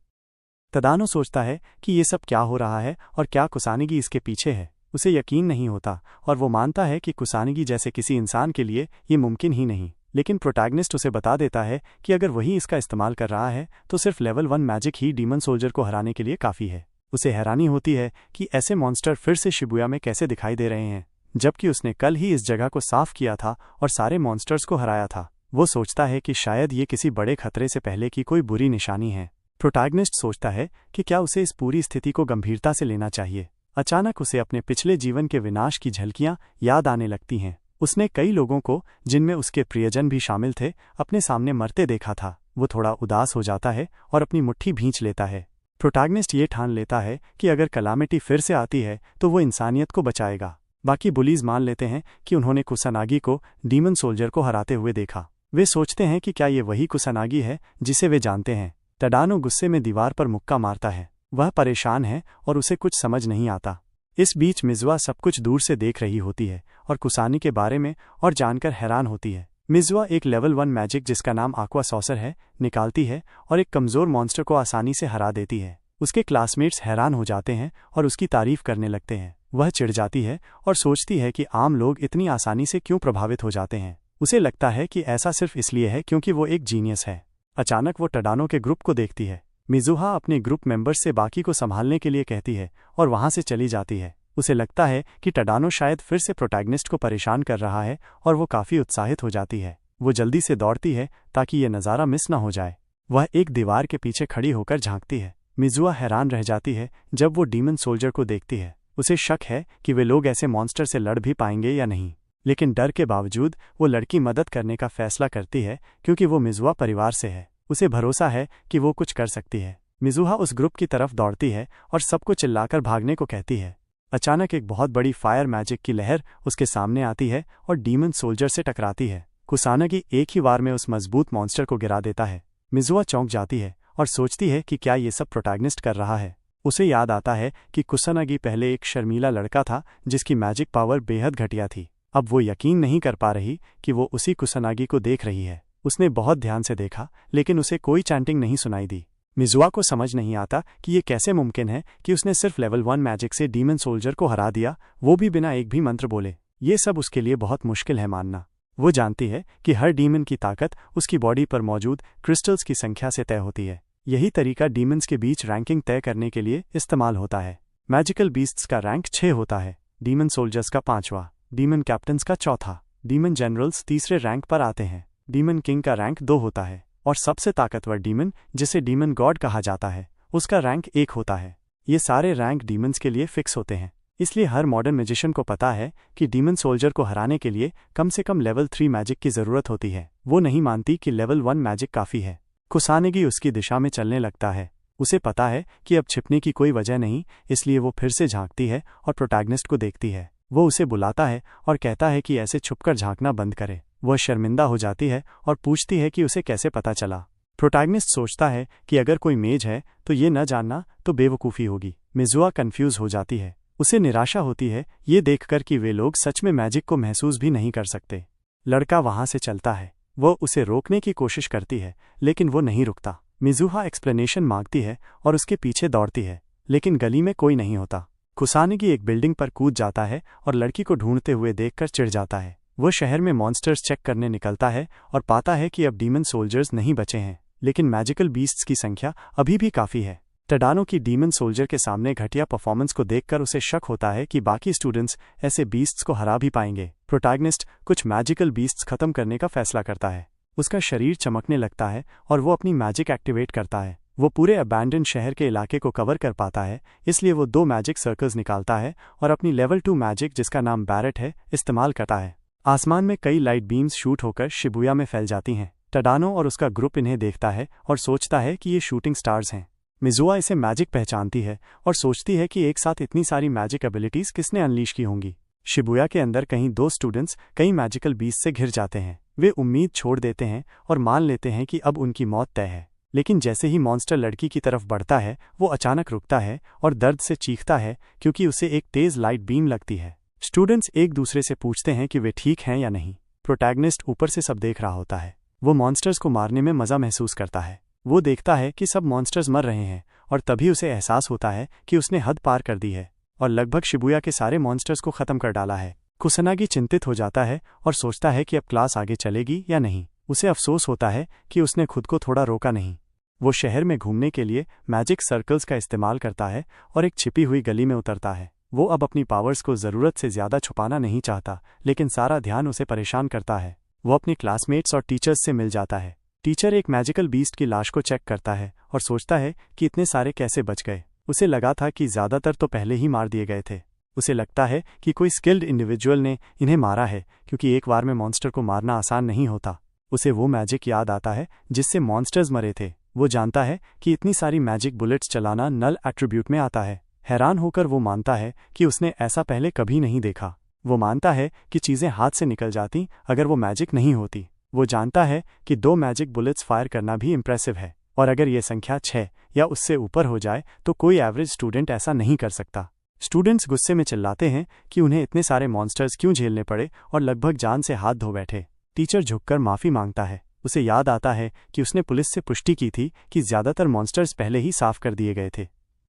[SPEAKER 1] टडानो सोचता है कि ये सब क्या हो रहा है और क्या कुसानेगी इसके पीछे है। उसे यकीन नहीं होता और वो मानता है कि कुसानेगी जैसे किसी इंसान के लिए ये मुमकिन ही नहीं। लेकिन प्रोटैगनिस्ट उसे बता देता है कि अगर वही इसका इस्तेमाल कर रहा है तो सिर्फ लेवल 1 मैजिक ही डीमन सोल्जर को हराने के लिए काफ़ी है। उसे हैरानी होती है कि ऐसे मॉन्स्टर फिर से शिबुया में कैसे दिखाई दे रहे हैं जबकि उसने कल ही इस जगह को साफ किया था और सारे मॉन्स्टर्स को हराया था। वो सोचता है कि शायद ये किसी बड़े खतरे से पहले की कोई बुरी निशानी है। प्रोटैगनिस्ट सोचता है कि क्या उसे इस पूरी स्थिति को गंभीरता से लेना चाहिए। अचानक उसे अपने पिछले जीवन के विनाश की झलकियां याद आने लगती हैं। उसने कई लोगों को, जिनमें उसके प्रियजन भी शामिल थे, अपने सामने मरते देखा था। वो थोड़ा उदास हो जाता है और अपनी मुट्ठी भींच लेता है। प्रोटैगनिस्ट ये ठान लेता है कि अगर कलामिटी फिर से आती है तो वो इंसानियत को बचाएगा। बाकी बुलीज मान लेते हैं कि उन्होंने कुसानागी को डीमन सोल्जर को हराते हुए देखा। वे सोचते हैं कि क्या ये वही कुसानागी है जिसे वे जानते हैं। टडानो गुस्से में दीवार पर मुक्का मारता है। वह परेशान है और उसे कुछ समझ नहीं आता। इस बीच मिजुआ सब कुछ दूर से देख रही होती है और कुसानी के बारे में और जानकर हैरान होती है। मिजुआ एक लेवल 1 मैजिक जिसका नाम aqua सॉसर है निकालती है और एक कमज़ोर मॉन्स्टर को आसानी से हरा देती है। उसके क्लासमेट्स हैरान हो जाते हैं और उसकी तारीफ करने लगते हैं। वह चिढ़ जाती है और सोचती है कि आम लोग इतनी आसानी से क्यों प्रभावित हो जाते हैं। उसे लगता है कि ऐसा सिर्फ इसलिए है क्योंकि वो एक जीनियस है। अचानक वो टडानो के ग्रुप को देखती है। मिजुहा अपने ग्रुप मेंबर्स से बाकी को संभालने के लिए कहती है और वहां से चली जाती है। उसे लगता है कि टडानो शायद फिर से प्रोटैगनिस्ट को परेशान कर रहा है और वो काफ़ी उत्साहित हो जाती है। वो जल्दी से दौड़ती है ताकि ये नज़ारा मिस न हो जाए। वह एक दीवार के पीछे खड़ी होकर झांकती है। मिजुआ हैरान रह जाती है जब वो डीमन सोल्जर को देखती है। उसे शक है कि वे लोग ऐसे मॉन्स्टर से लड़ भी पाएंगे या नहीं, लेकिन डर के बावजूद वो लड़की मदद करने का फैसला करती है क्योंकि वो मिजुआ परिवार से है। उसे भरोसा है कि वो कुछ कर सकती है। मिजुहा उस ग्रुप की तरफ दौड़ती है और सबको चिल्लाकर भागने को कहती है। अचानक एक बहुत बड़ी फायर मैजिक की लहर उसके सामने आती है और डीमन सोल्जर से टकराती है। कुसानागी एक ही वार में उस मजबूत मॉन्स्टर को गिरा देता है। मिजुआ चौंक जाती है और सोचती है कि क्या ये सब प्रोटैगनिस्ट कर रहा है। उसे याद आता है कि कुसानागी पहले एक शर्मीला लड़का था जिसकी मैजिक पावर बेहद घटिया थी। अब वो यकीन नहीं कर पा रही कि वो उसी कुसानागी को देख रही है। उसने बहुत ध्यान से देखा लेकिन उसे कोई चैंटिंग नहीं सुनाई दी। मिजुआ को समझ नहीं आता कि ये कैसे मुमकिन है कि उसने सिर्फ लेवल 1 मैजिक से डीमन सोल्जर को हरा दिया, वो भी बिना एक भी मंत्र बोले। ये सब उसके लिए बहुत मुश्किल है मानना। वो जानती है कि हर डीमन की ताकत उसकी बॉडी पर मौजूद क्रिस्टल्स की संख्या से तय होती है। यही तरीका डीमन्स के बीच रैंकिंग तय करने के लिए इस्तेमाल होता है। मैजिकल बीस्ट्स का रैंक 6 होता है, डीमन सोल्जर्स का 5वां, डीमन कैप्टन्स का 4था, डीमन जनरल्स तीसरे रैंक पर आते हैं, डीमन किंग का रैंक 2 होता है और सबसे ताकतवर डीमन जिसे डीमन गॉड कहा जाता है उसका रैंक 1 होता है। ये सारे रैंक डीमन्स के लिए फिक्स होते हैं, इसलिए हर मॉडर्न मैजिशियन को पता है कि डीमन सोल्जर को हराने के लिए कम से कम लेवल 3 मैजिक की ज़रूरत होती है। वो नहीं मानती कि लेवल 1 मैजिक काफ़ी है। कुसानेगी उसकी दिशा में चलने लगता है। उसे पता है कि अब छिपने की कोई वजह नहीं, इसलिए वो फिर से झांकती है और प्रोटैगनिस्ट को देखती है। वो उसे बुलाता है और कहता है कि ऐसे छुपकर झांकना बंद करे। वह शर्मिंदा हो जाती है और पूछती है कि उसे कैसे पता चला। प्रोटैगनिस्ट सोचता है कि अगर कोई मेज है तो ये न जानना तो बेवकूफ़ी होगी। मिजुआ कंफ्यूज हो जाती है। उसे निराशा होती है ये देखकर कि वे लोग सच में मैजिक को महसूस भी नहीं कर सकते। लड़का वहां से चलता है। वो उसे रोकने की कोशिश करती है लेकिन वो नहीं रुकता। मिजुहा एक्सप्लेनेशन मांगती है और उसके पीछे दौड़ती है, लेकिन गली में कोई नहीं होता। कुसानेगी एक बिल्डिंग पर कूद जाता है और लड़की को ढूंढते हुए देखकर चिढ़ जाता है। वो शहर में मॉन्स्टर्स चेक करने निकलता है और पाता है कि अब डीमन सोल्जर्स नहीं बचे हैं, लेकिन मैजिकल बीस्ट्स की संख्या अभी भी काफ़ी है। टडानो की डीमन सोल्जर के सामने घटिया परफॉर्मेंस को देखकर उसे शक होता है कि बाकी स्टूडेंट्स ऐसे बीस्ट्स को हरा भी पाएंगे। प्रोटैगनिस्ट कुछ मैजिकल बीस्ट्स खत्म करने का फैसला करता है। उसका शरीर चमकने लगता है और वो अपनी मैजिक एक्टिवेट करता है। वो पूरे अबैंडन शहर के इलाके को कवर कर पाता है, इसलिए वो 2 मैजिक सर्कल्स निकालता है और अपनी लेवल 2 मैजिक जिसका नाम बैरेट है इस्तेमाल करता है। आसमान में कई लाइट बीम्स शूट होकर शिबुया में फैल जाती हैं। टडानो और उसका ग्रुप इन्हें देखता है और सोचता है कि ये शूटिंग स्टार्स हैं। मिजुआ इसे मैजिक पहचानती है और सोचती है कि एक साथ इतनी सारी मैजिक एबिलिटीज किसने अनलीश की होंगी। शिबुया के अंदर कहीं 2 स्टूडेंट्स कई मैजिकल बीस्ट से घिर जाते हैं। वे उम्मीद छोड़ देते हैं और मान लेते हैं कि अब उनकी मौत तय है, लेकिन जैसे ही मॉन्स्टर लड़की की तरफ बढ़ता है वो अचानक रुकता है और दर्द से चीखता है क्योंकि उसे एक तेज लाइट बीम लगती है। स्टूडेंट्स एक दूसरे से पूछते हैं कि वे ठीक हैं या नहीं। प्रोटैगनिस्ट ऊपर से सब देख रहा होता है। वो मॉन्स्टर्स को मारने में मज़ा महसूस करता है। वो देखता है कि सब मॉन्स्टर्स मर रहे हैं और तभी उसे एहसास होता है कि उसने हद पार कर दी है और लगभग शिबुया के सारे मॉन्स्टर्स को ख़त्म कर डाला है। कुसानागी चिंतित हो जाता है और सोचता है कि अब क्लास आगे चलेगी या नहीं। उसे अफसोस होता है कि उसने खुद को थोड़ा रोका नहीं। वो शहर में घूमने के लिए मैजिक सर्कल्स का इस्तेमाल करता है और एक छिपी हुई गली में उतरता है। वो अब अपनी पावर्स को ज़रूरत से ज़्यादा छुपाना नहीं चाहता, लेकिन सारा ध्यान उसे परेशान करता है। वो अपनी क्लासमेट्स और टीचर्स से मिल जाता है। टीचर एक मैजिकल बीस्ट की लाश को चेक करता है और सोचता है कि इतने सारे कैसे बच गए। उसे लगा था कि ज़्यादातर तो पहले ही मार दिए गए थे। उसे लगता है कि कोई स्किल्ड इंडिविजुअल ने इन्हें मारा है, क्योंकि एक बार में मॉन्स्टर को मारना आसान नहीं होता। उसे वो मैजिक याद आता है जिससे मॉन्स्टर्स मरे थे। वो जानता है कि इतनी सारी मैजिक बुलेट्स चलाना नल एट्रीब्यूट में आता है। हैरान होकर वो मानता है कि उसने ऐसा पहले कभी नहीं देखा। वो मानता है कि चीज़ें हाथ से निकल जाती अगर वो मैजिक नहीं होती। वो जानता है कि 2 मैजिक बुलेट्स फायर करना भी इम्प्रेसिव है, और अगर ये संख्या 6 या उससे ऊपर हो जाए तो कोई एवरेज स्टूडेंट ऐसा नहीं कर सकता। स्टूडेंट्स गुस्से में चिल्लाते हैं कि उन्हें इतने सारे मॉन्स्टर्स क्यों झेलने पड़े और लगभग जान से हाथ धो बैठे। टीचर झुककर माफी मांगता है। उसे याद आता है कि उसने पुलिस से पुष्टि की थी कि ज्यादातर मॉन्स्टर्स पहले ही साफ कर दिए गए थे,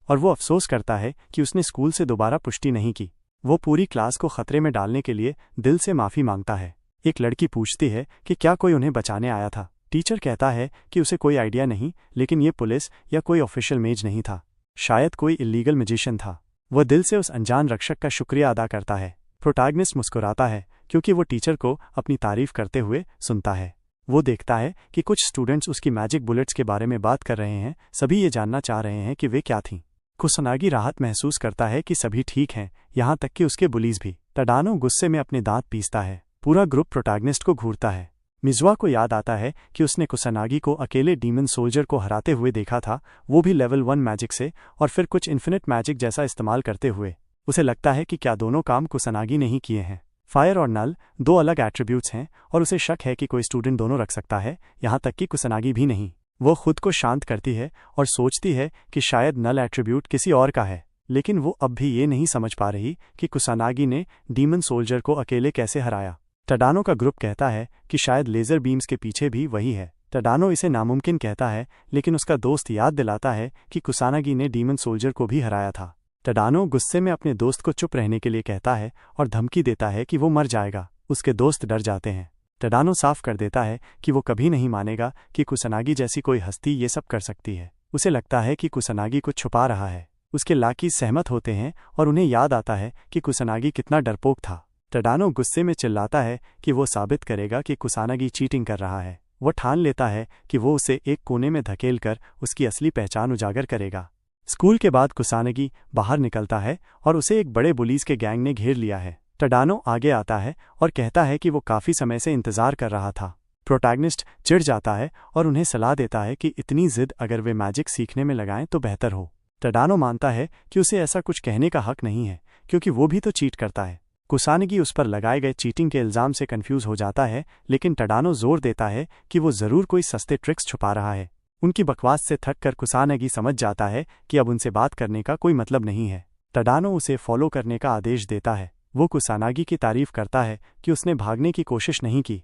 [SPEAKER 1] और वो अफसोस करता है कि उसने स्कूल से दोबारा पुष्टि नहीं की। वो पूरी क्लास को खतरे में डालने के लिए दिल से माफी मांगता है। एक लड़की पूछती है कि क्या कोई उन्हें बचाने आया था। टीचर कहता है कि उसे कोई आइडिया नहीं, लेकिन ये पुलिस या कोई ऑफिशियल मेज नहीं था, शायद कोई इल्लीगल मैजिशियन था। वह दिल से उस अनजान रक्षक का शुक्रिया अदा करता है। प्रोटैगनिस्ट मुस्कुराता है क्योंकि वो टीचर को अपनी तारीफ करते हुए सुनता है। वो देखता है कि कुछ स्टूडेंट्स उसकी मैजिक बुलेट्स के बारे में बात कर रहे हैं। सभी ये जानना चाह रहे हैं कि वे क्या थीं। कुसानागी राहत महसूस करता है कि सभी ठीक हैं, यहाँ तक कि उसके बुलीज भी। तडानो गुस्से में अपने दांत पीसता है। पूरा ग्रुप प्रोटैगनिस्ट को घूरता है। मिजुआ को याद आता है कि उसने कुसानागी को अकेले डीमन सोल्जर को हराते हुए देखा था, वो भी लेवल 1 मैजिक से, और फिर कुछ इन्फिनिट मैजिक जैसा इस्तेमाल करते हुए। उसे लगता है कि क्या दोनों काम कुसानागी ने ही किए हैं। फायर और नल दो अलग एट्रीब्यूट्स हैं, और उसे शक है कि कोई स्टूडेंट दोनों रख सकता है, यहाँ तक कि कुसानागी भी नहीं। वो खुद को शांत करती है और सोचती है कि शायद नल एट्रीब्यूट किसी और का है, लेकिन वो अब भी ये नहीं समझ पा रही कि कुसानागी ने डीमन सोल्जर को अकेले कैसे हराया। टडानो का ग्रुप कहता है कि शायद लेजर बीम्स के पीछे भी वही है। टडानो इसे नामुमकिन कहता है, लेकिन उसका दोस्त याद दिलाता है कि कुसानागी ने डीमन सोल्जर को भी हराया था। टडानो गुस्से में अपने दोस्त को चुप रहने के लिए कहता है और धमकी देता है कि वो मर जाएगा। उसके दोस्त डर जाते हैं। टडानो साफ कर देता है कि वो कभी नहीं मानेगा कि कुसानागी जैसी कोई हस्ती ये सब कर सकती है। उसे लगता है कि कुसानागी कुछ छुपा रहा है। उसके लाकी सहमत होते हैं और उन्हें याद आता है कि कुसानागी कितना डरपोक था। टडानो गुस्से में चिल्लाता है कि वो साबित करेगा कि कुसानागी चीटिंग कर रहा है। वो ठान लेता है कि वो उसे एक कोने में धकेलकर उसकी असली पहचान उजागर करेगा। स्कूल के बाद कुसानागी बाहर निकलता है और उसे एक बड़े पुलिस के गैंग ने घेर लिया है। टडानो आगे आता है और कहता है कि वो काफी समय से इंतजार कर रहा था। प्रोटैगनिस्ट चिढ़ जाता है और उन्हें सलाह देता है कि इतनी जिद अगर वे मैजिक सीखने में लगाएं तो बेहतर हो। टडानो मानता है कि उसे ऐसा कुछ कहने का हक नहीं है, क्योंकि वो भी तो चीट करता है। कुसानागी उस पर लगाए गए चीटिंग के इल्जाम से कंफ्यूज हो जाता है, लेकिन टडानो जोर देता है कि वो जरूर कोई सस्ते ट्रिक्स छुपा रहा है। उनकी बकवास से थक कर कुसानागी समझ जाता है कि अब उनसे बात करने का कोई मतलब नहीं है। टडानो उसे फॉलो करने का आदेश देता है। वो कुसानागी की तारीफ करता है कि उसने भागने की कोशिश नहीं की।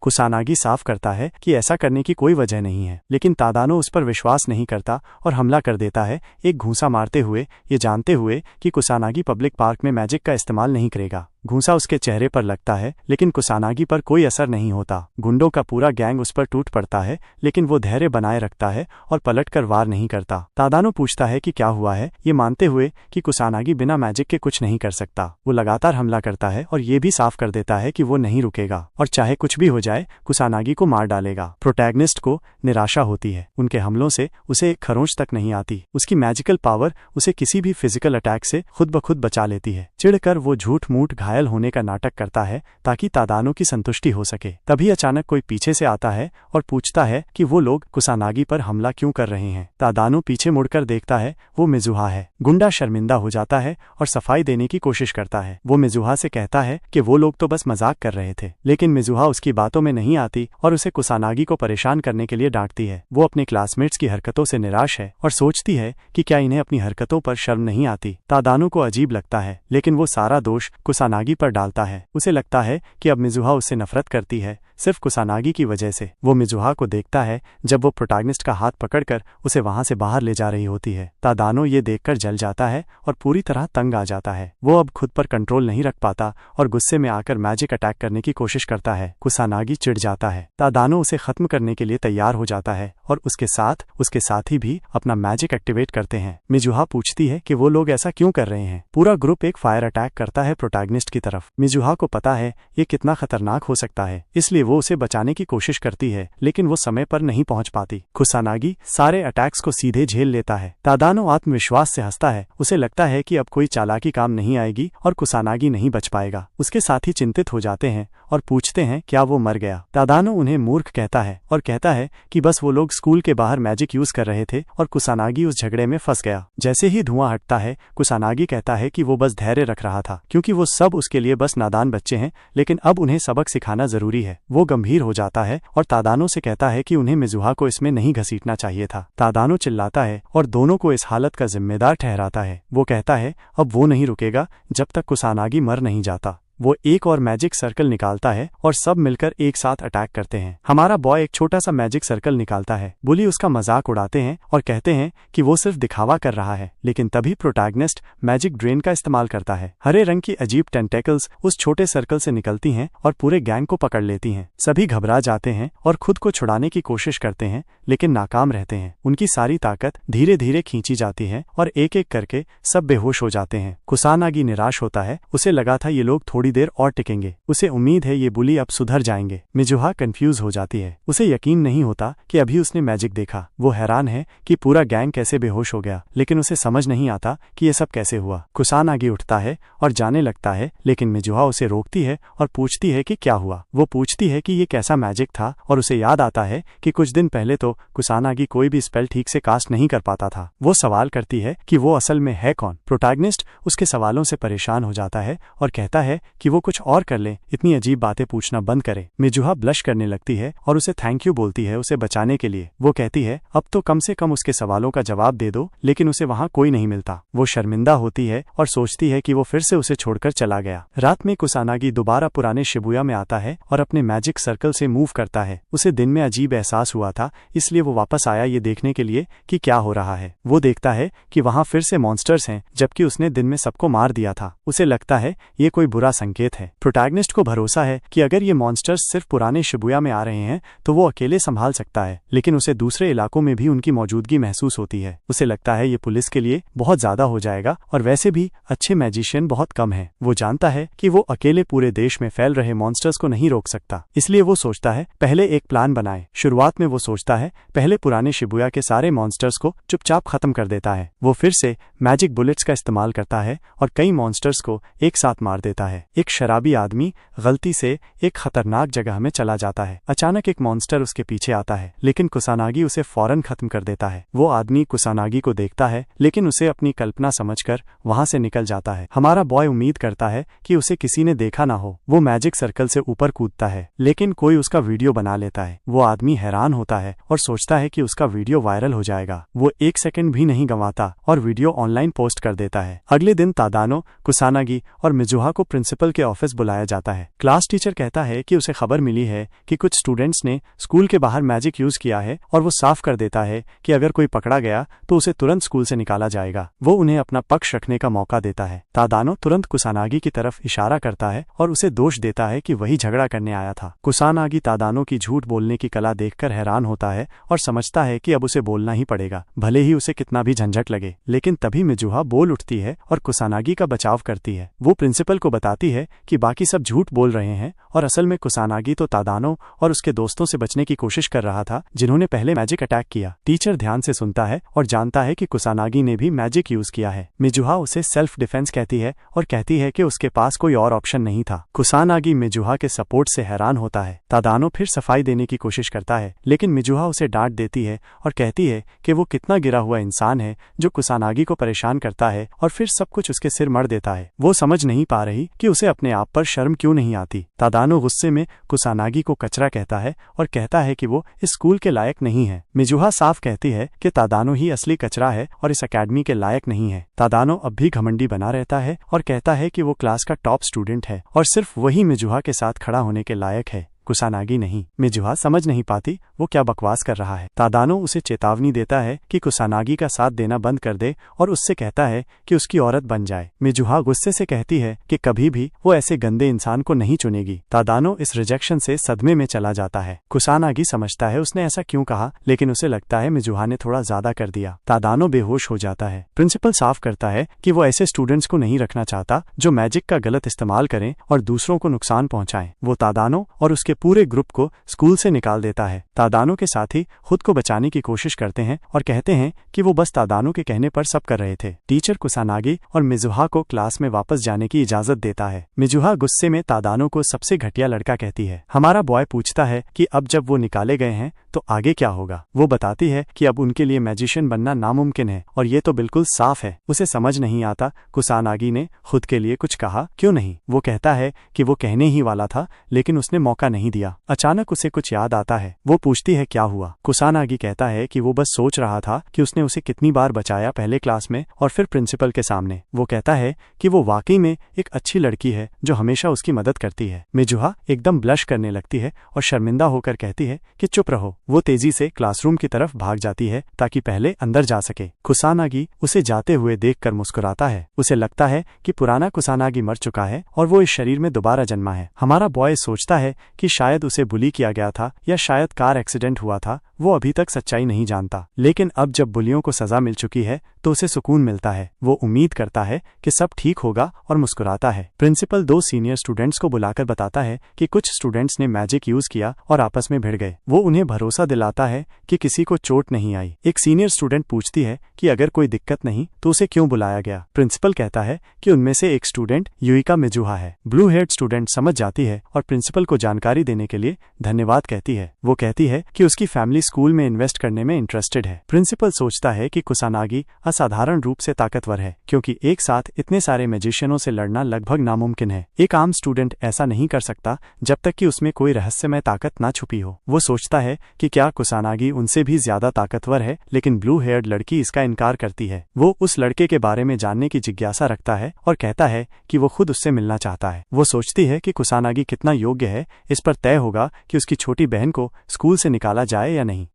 [SPEAKER 1] कुसानागी साफ करता है कि ऐसा करने की कोई वजह नहीं है, लेकिन तादानो उस पर विश्वास नहीं करता और हमला कर देता है, एक घूंसा मारते हुए, ये जानते हुए कि कुसानागी पब्लिक पार्क में मैजिक का इस्तेमाल नहीं करेगा। घूंसा उसके चेहरे पर लगता है, लेकिन कुसानागी पर कोई असर नहीं होता। गुंडों का पूरा गैंग उस पर टूट पड़ता है, लेकिन वो धैर्य बनाए रखता है और पलटकर वार नहीं करता। तादानो पूछता है कि क्या हुआ है, ये मानते हुए कि कुसानागी बिना मैजिक के कुछ नहीं कर सकता। वो लगातार हमला करता है और ये भी साफ कर देता है कि वो नहीं रुकेगा और चाहे कुछ भी हो जाए कुसानागी को मार डालेगा। प्रोटैगनिस्ट को निराशा होती है। उनके हमलों से उसे एक खरोंच तक नहीं आती। उसकी मैजिकल पावर उसे किसी भी फिजिकल अटैक से खुद ब खुद बचा लेती है। चिढ़कर वो झूठ मूठ घायल होने का नाटक करता है ताकि तादानो की संतुष्टि हो सके। तभी अचानक कोई पीछे से आता है और पूछता है कि वो लोग कुसानागी पर हमला क्यों कर रहे हैं। तादानो पीछे मुड़कर देखता है, वो मिजुहा है। गुंडा शर्मिंदा हो जाता है और सफाई देने की कोशिश करता है। वो मिजुहा से कहता है कि वो लोग तो बस मजाक कर रहे थे, लेकिन मिजुहा उसकी बातों में नहीं आती और उसे कुसानागी को परेशान करने के लिए डांटती है। वो अपने क्लासमेट्स की हरकतों से निराश है और सोचती है कि क्या इन्हें अपनी हरकतों पर शर्म नहीं आती। तादानो को अजीब लगता है, लेकिन वो सारा दोष कुसानागी पर डालता है। उसे लगता है कि अब मिजुहा उससे नफरत करती है, सिर्फ कुसानागी की वजह से। वो मिजुहा को देखता है जब वो प्रोटैगनिस्ट का हाथ पकड़कर उसे वहां से बाहर ले जा रही होती है। तादानो ये देखकर जल जाता है और पूरी तरह तंग आ जाता है। वो अब खुद पर कंट्रोल नहीं रख पाता और गुस्से में आकर मैजिक अटैक करने की कोशिश करता है। कुसानागी चिढ़ जाता है। तादानो उसे खत्म करने के लिए तैयार हो जाता है और उसके साथी भी अपना मैजिक एक्टिवेट करते हैं। मिजुहा पूछती है कि वो लोग ऐसा क्यों कर रहे हैं। पूरा ग्रुप एक फायर अटैक करता है प्रोटैगनिस्ट की तरफ। मिजुहा को पता है ये कितना खतरनाक हो सकता है, इसलिए वो उसे बचाने की कोशिश करती है, लेकिन वो समय पर नहीं पहुंच पाती। कुसानागी सारे अटैक्स को सीधे झेल लेता है। तादानो आत्मविश्वास से हंसता है। उसे लगता है कि अब कोई चालाकी काम नहीं आएगी और कुसानागी नहीं बच पाएगा। उसके साथी चिंतित हो जाते हैं और पूछते हैं क्या वो मर गया। तादानो उन्हें मूर्ख कहता है और कहता है कि बस वो लोग स्कूल के बाहर मैजिक यूज कर रहे थे और कुसानागी उस झगड़े में फंस गया। जैसे ही धुआं हटता है, कुसानागी कहता है कि वो बस धैर्य रख रहा था, क्योंकि वो सब उसके लिए बस नादान बच्चे हैं, लेकिन अब उन्हें सबक सिखाना जरूरी है। वो गंभीर हो जाता है और तादानो से कहता है कि उन्हें मिजुहा को इसमें नहीं घसीटना चाहिए था। तादानो चिल्लाता है और दोनों को इस हालत का जिम्मेदार ठहराता है। वो कहता है अब वो नहीं रुकेगा जब तक कुसानागी मर नहीं जाता। वो एक और मैजिक सर्कल निकालता है और सब मिलकर एक साथ अटैक करते हैं। हमारा बॉय एक छोटा सा मैजिक सर्कल निकालता है। बुली उसका मजाक उड़ाते हैं और कहते हैं कि वो सिर्फ दिखावा कर रहा है, लेकिन तभी प्रोटैगनिस्ट मैजिक ड्रेन का इस्तेमाल करता है। हरे रंग की अजीब टेंटेकल्स उस छोटे सर्कल से निकलती हैं और पूरे गैंग को पकड़ लेती हैं। सभी घबरा जाते हैं और खुद को छुड़ाने की कोशिश करते हैं, लेकिन नाकाम रहते हैं। उनकी सारी ताकत धीरे धीरे खींची जाती है और एक एक करके सब बेहोश हो जाते हैं। कुसानागी निराश होता है। उसे लगा था ये लोग थोड़ी देर और टिकेंगे। उसे उम्मीद है ये बुली अब सुधर जाएंगे। मिजुहा कंफ्यूज हो जाती है। उसे यकीन नहीं होता कि अभी उसने मैजिक देखा। वो हैरान है कि पूरा गैंग कैसे बेहोश हो गया, लेकिन उसे समझ नहीं आता कि ये सब कैसे हुआ। कुसानागी उठता है और जाने लगता है, लेकिन मिजुहा उसे रोकती है और पूछती है कि क्या हुआ। वो पूछती है कि ये कैसा मैजिक था और उसे याद आता है कि कुछ दिन पहले तो कुसानागी कोई भी स्पेल ठीक से कास्ट नहीं कर पाता था। वो सवाल करती है कि वो असल में है कौन। प्रोटैगनिस्ट उसके सवालों से परेशान हो जाता है और कहता है कि वो कुछ और कर ले, इतनी अजीब बातें पूछना बंद करे। मिजुहा ब्लश करने लगती है और उसे थैंक यू बोलती है उसे बचाने के लिए। वो कहती है अब तो कम से कम उसके सवालों का जवाब दे दो, लेकिन उसे वहाँ कोई नहीं मिलता। वो शर्मिंदा होती है और सोचती है कि वो फिर से उसे छोड़कर चला गया। रात में कुसानागी दोबारा पुराने शिबुया में आता है और अपने मैजिक सर्कल से मूव करता है। उसे दिन में अजीब एहसास हुआ था, इसलिए वो वापस आया ये देखने के लिए कि क्या हो रहा है। वो देखता है कि वहाँ फिर से मॉन्स्टर्स हैं, जबकि उसने दिन में सबको मार दिया था। उसे लगता है ये कोई बुरा संकेत है। प्रोटैगनिस्ट को भरोसा है कि अगर ये मॉन्स्टर्स सिर्फ पुराने शिबुया में आ रहे हैं तो वो अकेले संभाल सकता है, लेकिन उसे दूसरे इलाकों में भी उनकी मौजूदगी महसूस होती है। उसे लगता है ये पुलिस के लिए बहुत ज्यादा हो जाएगा और वैसे भी अच्छे मैजिशियन बहुत कम हैं। वो जानता है कि वो अकेले पूरे देश में फैल रहे मॉन्स्टर्स को नहीं रोक सकता, इसलिए वो सोचता है पहले एक प्लान बनाए। शुरुआत में वो सोचता है पहले पुराने शिबुया के सारे मॉन्स्टर्स को चुपचाप खत्म कर देता है। वो फिर से मैजिक बुलेट्स का इस्तेमाल करता है और कई मॉन्स्टर्स को एक साथ मार देता है। एक शराबी आदमी गलती से एक खतरनाक जगह में चला जाता है। अचानक एक मॉन्स्टर उसके पीछे आता है, लेकिन कुसानागी उसे फौरन खत्म कर देता है। वो आदमी कुसानागी को देखता है, लेकिन उसे अपनी कल्पना समझकर वहां से निकल जाता है। हमारा बॉय उम्मीद करता है कि उसे किसी ने देखा ना हो। वो मैजिक सर्कल से ऊपर कूदता है, लेकिन कोई उसका वीडियो बना लेता है। वो आदमी हैरान होता है और सोचता है कि उसका वीडियो वायरल हो जाएगा। वो एक सेकंड भी नहीं गंवाता और वीडियो ऑनलाइन पोस्ट कर देता है। अगले दिन तादानो, कुसानागी और मिजुहा को प्रिंसिपल के ऑफिस बुलाया जाता है। क्लास टीचर कहता है कि उसे खबर मिली है कि कुछ स्टूडेंट्स ने स्कूल के बाहर मैजिक यूज किया है और वो साफ कर देता है कि अगर कोई पकड़ा गया तो उसे तुरंत स्कूल से निकाला जाएगा। वो उन्हें अपना पक्ष रखने का मौका देता है। तादानो तुरंत कुसानागी की तरफ इशारा करता है और उसे दोष देता है कि वही झगड़ा करने आया था। कुसानागी तादानो की झूठ बोलने की कला देखकर हैरान होता है और समझता है कि अब उसे बोलना ही पड़ेगा, भले ही उसे कितना भी झंझट लगे। लेकिन तभी मिजुहा बोल उठती है और कुसानागी का बचाव करती है। वो प्रिंसिपल को बताती है कि बाकी सब झूठ बोल रहे हैं और असल में कुसानागी तो तादानो और उसके दोस्तों से बचने की कोशिश कर रहा था, जिन्होंने पहले मैजिक अटैक किया। टीचर ध्यान से सुनता है और जानता है कि कुसानागी ने भी मैजिक यूज किया है। मिजुहा उसे सेल्फ डिफेंस कहती है और कहती है कि उसके पास कोई और ऑप्शन नहीं था। कुसानागी मिजुहा के सपोर्ट से हैरान होता है। तादानो फिर सफाई देने की कोशिश करता है, लेकिन मिजुहा उसे डांट देती है और कहती है कि वो कितना गिरा हुआ इंसान है जो कुसानागी को परेशान करता है और फिर सब कुछ उसके सिर मढ़ देता है। वो समझ नहीं पा रही कि उसे अपने आप पर शर्म क्यों नहीं आती। तादानो गुस्से में कुसानागी को कचरा कहता है और कहता है कि वो इस स्कूल के लायक नहीं है। मिजुहा साफ कहती है कि तादानो ही असली कचरा है और इस अकेडमी के लायक नहीं है। तादानो अब भी घमंडी बना रहता है और कहता है कि वो क्लास का टॉप स्टूडेंट है और सिर्फ वही मिजुहा के साथ खड़ा होने के लायक है, कुसानागी नहीं। मिजुहा समझ नहीं पाती वो क्या बकवास कर रहा है। तादानो उसे चेतावनी देता है कि कुसानागी का साथ देना बंद कर दे और उससे कहता है कि उसकी औरत बन जाए। मिजुहा गुस्से से कहती है कि कभी भी वो ऐसे गंदे इंसान को नहीं चुनेगी। तादानो इस रिजेक्शन से सदमे में चला जाता है। कुसानागी समझता है उसने ऐसा क्यों कहा, लेकिन उसे लगता है मिजुहा ने थोड़ा ज्यादा कर दिया। तादानो बेहोश हो जाता है। प्रिंसिपल साफ करता है कि वो ऐसे स्टूडेंट्स को नहीं रखना चाहता जो मैजिक का गलत इस्तेमाल करें और दूसरों को नुकसान पहुंचाएं। वो तादानो और उसके पूरे ग्रुप को स्कूल से निकाल देता है। तादानो के साथी खुद को बचाने की कोशिश करते हैं और कहते हैं कि वो बस तादानो के कहने पर सब कर रहे थे। टीचर कुसानागी और मिजुहा को क्लास में वापस जाने की इजाजत देता है। मिजुहा गुस्से में तादानो को सबसे घटिया लड़का कहती है। हमारा बॉय पूछता है कि अब जब वो निकाले गए हैं तो आगे क्या होगा। वो बताती है कि अब उनके लिए मैजिशियन बनना नामुमकिन है और ये तो बिल्कुल साफ है। उसे समझ नहीं आता कुसानागी ने खुद के लिए कुछ कहा क्यों नहीं। वो कहता है कि वो कहने ही वाला था, लेकिन उसने मौका नहीं नहीं दिया। अचानक उसे कुछ याद आता है। वो पूछती है क्या हुआ। कुसानागी कहता है कि वो बस सोच रहा था कि उसने उसे कितनी बार बचाया, पहले क्लास में और फिर प्रिंसिपल के सामने। वो कहता है कि वो वाकई में एक अच्छी लड़की है जो हमेशा उसकी मदद करती है। मिजुहा एकदम ब्लश करने लगती है और शर्मिंदा होकर कहती है कि चुप रहो। वो तेजी से क्लासरूम की तरफ भाग जाती है ताकि पहले अंदर जा सके। कुसानागी उसे जाते हुए देखकर मुस्कुराता है। उसे लगता है कि पुराना कुसानागी मर चुका है और वो इस शरीर में दोबारा जन्मा है। हमारा बॉय सोचता है कि शायद उसे बुली किया गया था या शायद कार एक्सीडेंट हुआ था। वो अभी तक सच्चाई नहीं जानता, लेकिन अब जब बुलियों को सजा मिल चुकी है तो उसे सुकून मिलता है। वो उम्मीद करता है कि सब ठीक होगा और मुस्कुराता है। प्रिंसिपल 2 सीनियर स्टूडेंट्स को बुलाकर बताता है कि कुछ स्टूडेंट्स ने मैजिक यूज किया और आपस में भिड़ गए। वो उन्हें भरोसा दिलाता है कि किसी को चोट नहीं आई। एक सीनियर स्टूडेंट पूछती है कि अगर कोई दिक्कत नहीं तो उसे क्यों बुलाया गया। प्रिंसिपल कहता है कि उनमें से एक स्टूडेंट युइका मिजुहा है। ब्लू हेयर्ड स्टूडेंट समझ जाती है और प्रिंसिपल को जानकारी देने के लिए धन्यवाद कहती है। वो कहती है कि उसकी फैमिली स्कूल में इन्वेस्ट करने में इंटरेस्टेड है। प्रिंसिपल सोचता है कि कुसानागी असाधारण रूप से ताकतवर है, क्योंकि एक साथ इतने सारे मैजिशियनों से लड़ना लगभग नामुमकिन है। एक आम स्टूडेंट ऐसा नहीं कर सकता जब तक कि उसमें कोई रहस्यमय ताकत ना छुपी हो। वो सोचता है कि क्या कुसानागी उनसे भी ज्यादा ताकतवर है, लेकिन ब्लू हेयर्ड लड़की इसका इनकार करती है। वो उस लड़के के बारे में जानने की जिज्ञासा रखता है और कहता है कि वो खुद उससे मिलना चाहता है। वो सोचती है कि कुसानागी कितना योग्य है, इस पर तय होगा कि उसकी छोटी बहन को स्कूल से निकाला जाए या नहीं।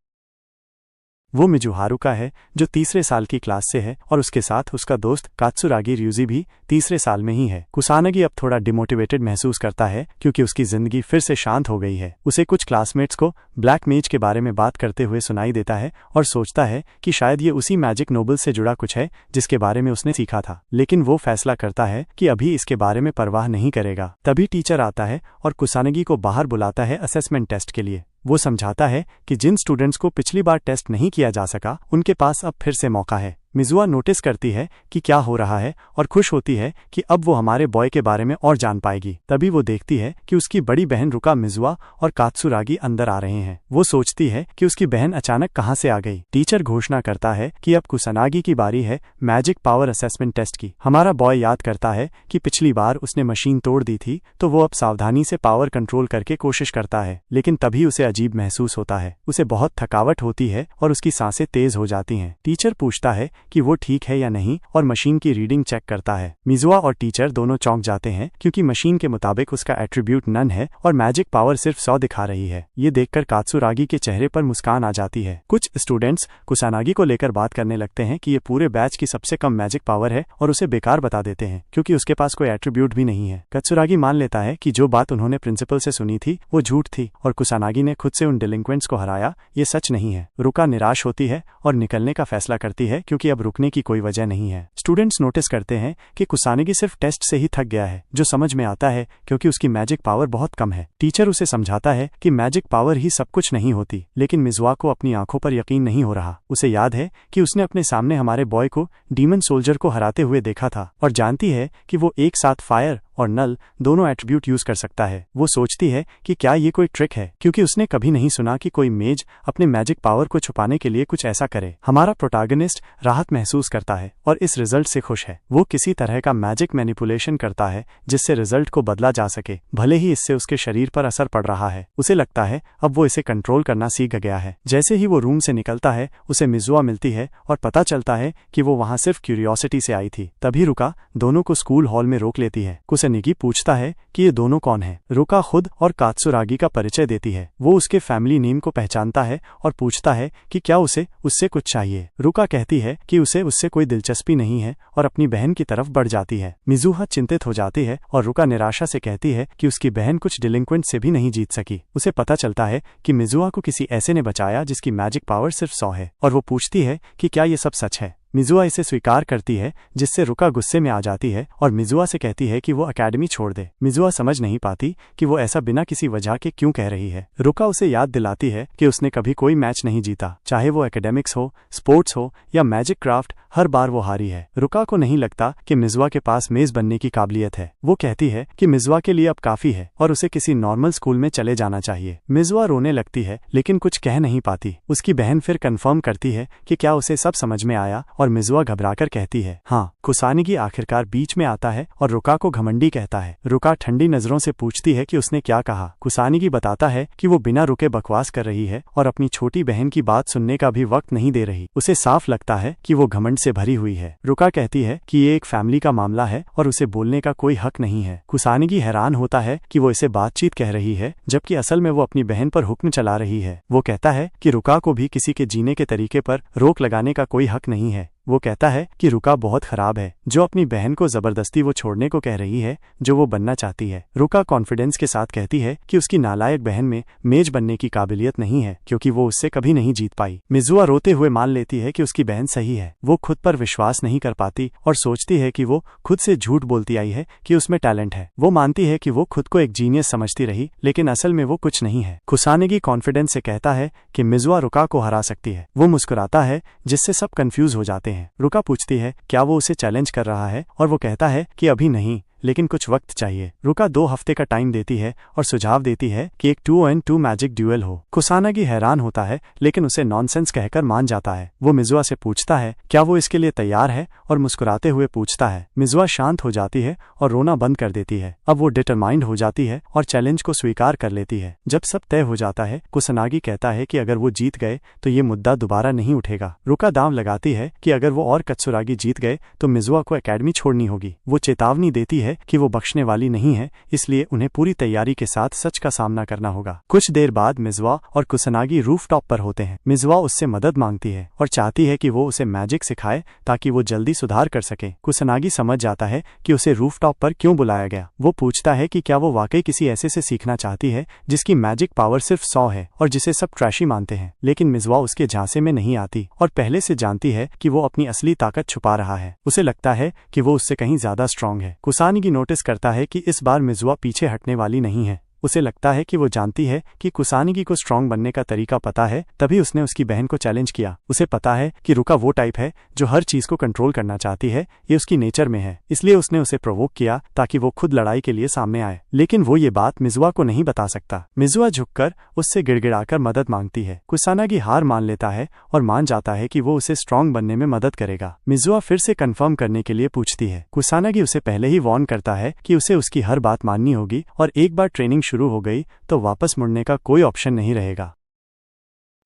[SPEAKER 1] वो मिजुहारुका है जो तीसरे साल की क्लास से है और उसके साथ उसका दोस्त कात्सुरागी ryuji भी तीसरे साल में ही है। कुसानागी अब थोड़ा डिमोटिवेटेड महसूस करता है क्योंकि उसकी जिंदगी फिर से शांत हो गई है। उसे कुछ क्लासमेट्स को ब्लैक मेज के बारे में बात करते हुए सुनाई देता है और सोचता है कि शायद ये उसी मैजिक नोबल से जुड़ा कुछ है जिसके बारे में उसने सीखा था, लेकिन वो फैसला करता है कि अभी इसके बारे में परवाह नहीं करेगा। तभी टीचर आता है और कुसानागी को बाहर बुलाता है असेसमेंट टेस्ट के लिए। वो समझाता है कि जिन स्टूडेंट्स को पिछली बार टेस्ट नहीं किया जा सका उनके पास अब फिर से मौका है। मिजुआ नोटिस करती है कि क्या हो रहा है और खुश होती है कि अब वो हमारे बॉय के बारे में और जान पाएगी। तभी वो देखती है कि उसकी बड़ी बहन रुका, मिजुआ और कात्सुरागी अंदर आ रहे हैं। वो सोचती है कि उसकी बहन अचानक कहाँ से आ गई। टीचर घोषणा करता है कि अब कुसानागी की बारी है मैजिक पावर असेसमेंट टेस्ट की। हमारा बॉय याद करता है कि पिछली बार उसने मशीन तोड़ दी थी, तो वो अब सावधानी से पावर कंट्रोल करके कोशिश करता है, लेकिन तभी उसे अजीब महसूस होता है। उसे बहुत थकावट होती है और उसकी सांसें तेज हो जाती हैं। टीचर पूछता है कि वो ठीक है या नहीं और मशीन की रीडिंग चेक करता है। मिजुआ और टीचर दोनों चौंक जाते हैं क्योंकि मशीन के मुताबिक उसका एट्रीब्यूट नन है और मैजिक पावर सिर्फ 100 दिखा रही है। ये देखकर कात्सुरागी के चेहरे पर मुस्कान आ जाती है। कुछ स्टूडेंट्स कुसानागी को लेकर बात करने लगते हैं कि ये पूरे बैच की सबसे कम मैजिक पावर है और उसे बेकार बता देते हैं क्योंकि उसके पास कोई एट्रीब्यूट भी नहीं है। कात्सुरागी मान लेता है कि जो बात उन्होंने प्रिंसिपल से सुनी थी वो झूठ थी और कुसानागी ने खुद से उन डिलिंक्वेंट्स को हराया, ये सच नहीं है। रुका निराश होती है और निकलने का फैसला करती है क्योंकि अब रुकने की कोई वजह नहीं है। स्टूडेंट्स नोटिस करते हैं कि कुसानागी सिर्फ टेस्ट से ही थक गया है, जो समझ में आता है क्योंकि उसकी मैजिक पावर बहुत कम है। टीचर उसे समझाता है कि मैजिक पावर ही सब कुछ नहीं होती, लेकिन मिजुआ को अपनी आंखों पर यकीन नहीं हो रहा। उसे याद है कि उसने अपने सामने हमारे बॉय को डीमन सोल्जर को हराते हुए देखा था और जानती है कि वो एक साथ फायर और नल दोनों एट्रीब्यूट यूज कर सकता है। वो सोचती है कि क्या ये कोई ट्रिक है, क्योंकि उसने कभी नहीं सुना कि कोई मेज अपने मैजिक पावर को छुपाने के लिए कुछ ऐसा करे। हमारा प्रोटैगनिस्ट राहत महसूस करता है और इस रिजल्ट से खुश है। वो किसी तरह का मैजिक मैनिपुलेशन करता है जिससे रिजल्ट को बदला जा सके, भले ही इससे उसके शरीर पर असर पड़ रहा है। उसे लगता है अब वो इसे कंट्रोल करना सीख गया है। जैसे ही वो रूम से निकलता है उसे मिजुआ मिलती है और पता चलता है कि वो वहां सिर्फ क्यूरियोसिटी से आई थी। तभी रुका दोनों को स्कूल हॉल में रोक लेती है। कुसानागी पूछता है कि ये दोनों कौन हैं। रुका खुद और कात्सुरागी का परिचय देती है। वो उसके फैमिली नेम को पहचानता है और पूछता है कि क्या उसे उससे कुछ चाहिए। रुका कहती है कि उसे उससे कोई दिलचस्पी नहीं है और अपनी बहन की तरफ बढ़ जाती है। मिजुहा चिंतित हो जाती है और रुका निराशा से कहती है कि उसकी बहन कुछ डिलिंक्वेंट से भी नहीं जीत सकी। उसे पता चलता है कि मिजुहा को किसी ऐसे ने बचाया जिसकी मैजिक पावर सिर्फ 100 है और वो पूछती है कि क्या ये सब सच है। मिजुआ इसे स्वीकार करती है, जिससे रुका गुस्से में आ जाती है और मिजुआ से कहती है कि वो अकेडमी छोड़ दे। मिजुआ समझ नहीं पाती कि वो ऐसा बिना किसी वजह के क्यों कह रही है। रुका उसे याद दिलाती है कि उसने कभी कोई मैच नहीं जीता, चाहे वो एकेडमिक्स हो, स्पोर्ट्स हो या मैजिक क्राफ्ट, हर बार वो हारी है। रुका को नहीं लगता कि मिजुआ के पास मेज बनने की काबिलियत है। वो कहती है कि मिजुआ के लिए अब काफी है और उसे किसी नॉर्मल स्कूल में चले जाना चाहिए। मिजुआ रोने लगती है लेकिन कुछ कह नहीं पाती। उसकी बहन फिर कंफर्म करती है कि क्या उसे सब समझ में आया और मिजुआ घबराकर कहती है हाँ। कुसानगी आखिरकार बीच में आता है और रुका को घमंडी कहता है। रुका ठंडी नजरों से पूछती है कि उसने क्या कहा। कुसानगी बताता है कि वो बिना रुके बकवास कर रही है और अपनी छोटी बहन की बात सुनने का भी वक्त नहीं दे रही। उसे साफ लगता है कि वो घमंड से भरी हुई है। रुका कहती है कि ये एक फैमिली का मामला है और उसे बोलने का कोई हक नहीं है। कुसानगी हैरान होता है कि वो इसे बातचीत कह रही है जबकि असल में वो अपनी बहन पर हुक्म चला रही है। वो कहता है कि रुका को भी किसी के जीने के तरीके पर रोक लगाने का कोई हक नहीं है। वो कहता है कि रुका बहुत खराब है जो अपनी बहन को जबरदस्ती वो छोड़ने को कह रही है जो वो बनना चाहती है। रुका कॉन्फिडेंस के साथ कहती है कि उसकी नालायक बहन में मेज बनने की काबिलियत नहीं है क्योंकि वो उससे कभी नहीं जीत पाई। मिजुआ रोते हुए मान लेती है कि उसकी बहन सही है। वो खुद पर विश्वास नहीं कर पाती और सोचती है कि वो खुद से झूठ बोलती आई है कि उसमें टैलेंट है। वो मानती है कि वो खुद को एक जीनियस समझती रही लेकिन असल में वो कुछ नहीं है। कुसानगी कॉन्फिडेंस से कहता है कि मिजुआ रुका को हरा सकती है। वो मुस्कुराता है जिससे सब कंफ्यूज हो जाते हैं। रुका पूछती है क्या वो उसे चैलेंज कर रहा है और वो कहता है कि अभी नहीं लेकिन कुछ वक्त चाहिए। रुका 2 हफ्ते का टाइम देती है और सुझाव देती है कि एक 2-on-2 मैजिक ड्यूएल हो। कुसानगी हैरान होता है लेकिन उसे नॉनसेंस कहकर मान जाता है। वो मिजुआ से पूछता है क्या वो इसके लिए तैयार है और मुस्कुराते हुए पूछता है। मिजुआ शांत हो जाती है और रोना बंद कर देती है। अब वो डिटरमाइंड हो जाती है और चैलेंज को स्वीकार कर लेती है। जब सब तय हो जाता है कुसानगी कहता है कि अगर वो जीत गए तो ये मुद्दा दोबारा नहीं उठेगा। रुका दांव लगाती है कि अगर वो और कत्सुरागी जीत गए तो मिजुआ को एकेडमी छोड़नी होगी। वो चेतावनी देती है कि वो बख्शने वाली नहीं है इसलिए उन्हें पूरी तैयारी के साथ सच का सामना करना होगा। कुछ देर बाद मिजुआ और कुसानगी रूफटॉप पर होते हैं। मिजुआ उससे मदद मांगती है और चाहती है कि वो उसे मैजिक सिखाए ताकि वो जल्दी सुधार कर सके। कुसानगी समझ जाता है कि उसे रूफटॉप पर क्यों बुलाया गया। वो पूछता है कि क्या वो वाकई किसी ऐसे से सीखना चाहती है जिसकी मैजिक पावर सिर्फ 100 है और जिसे सब ट्रैशी मानते हैं। लेकिन मिजुआ उसके झांसे में नहीं आती और पहले से जानती है कि वो अपनी असली ताकत छुपा रहा है। उसे लगता है कि वो उससे कहीं ज्यादा स्ट्रांग है। कुसानगी नोटिस करता है कि इस बार मिजुआ पीछे हटने वाली नहीं है। उसे लगता है कि वो जानती है कि कुसानगी को स्ट्रांग बनने का तरीका पता है तभी उसने उसकी बहन को चैलेंज किया। उसे पता है कि रुका वो टाइप है जो हर चीज को कंट्रोल करना चाहती है। ये उसकी नेचर में है इसलिए उसने उसे प्रोवोक किया ताकि वो खुद लड़ाई के लिए सामने आए। लेकिन वो ये बात मिजुआ को नहीं बता सकता। मिजुआ झुककर उससे गिड़गिड़ाकर मदद मांगती है। कुसानगी हार मान लेता है और मान जाता है कि वो उसे स्ट्रांग बनने में मदद करेगा। मिजुआ फिर से कंफर्म करने के लिए पूछती है। कुसानगी उसे पहले ही वार्न करता है कि उसे उसकी हर बात माननी होगी और एक बार ट्रेनिंग शुरू हो गई तो वापस मुड़ने का कोई ऑप्शन नहीं रहेगा।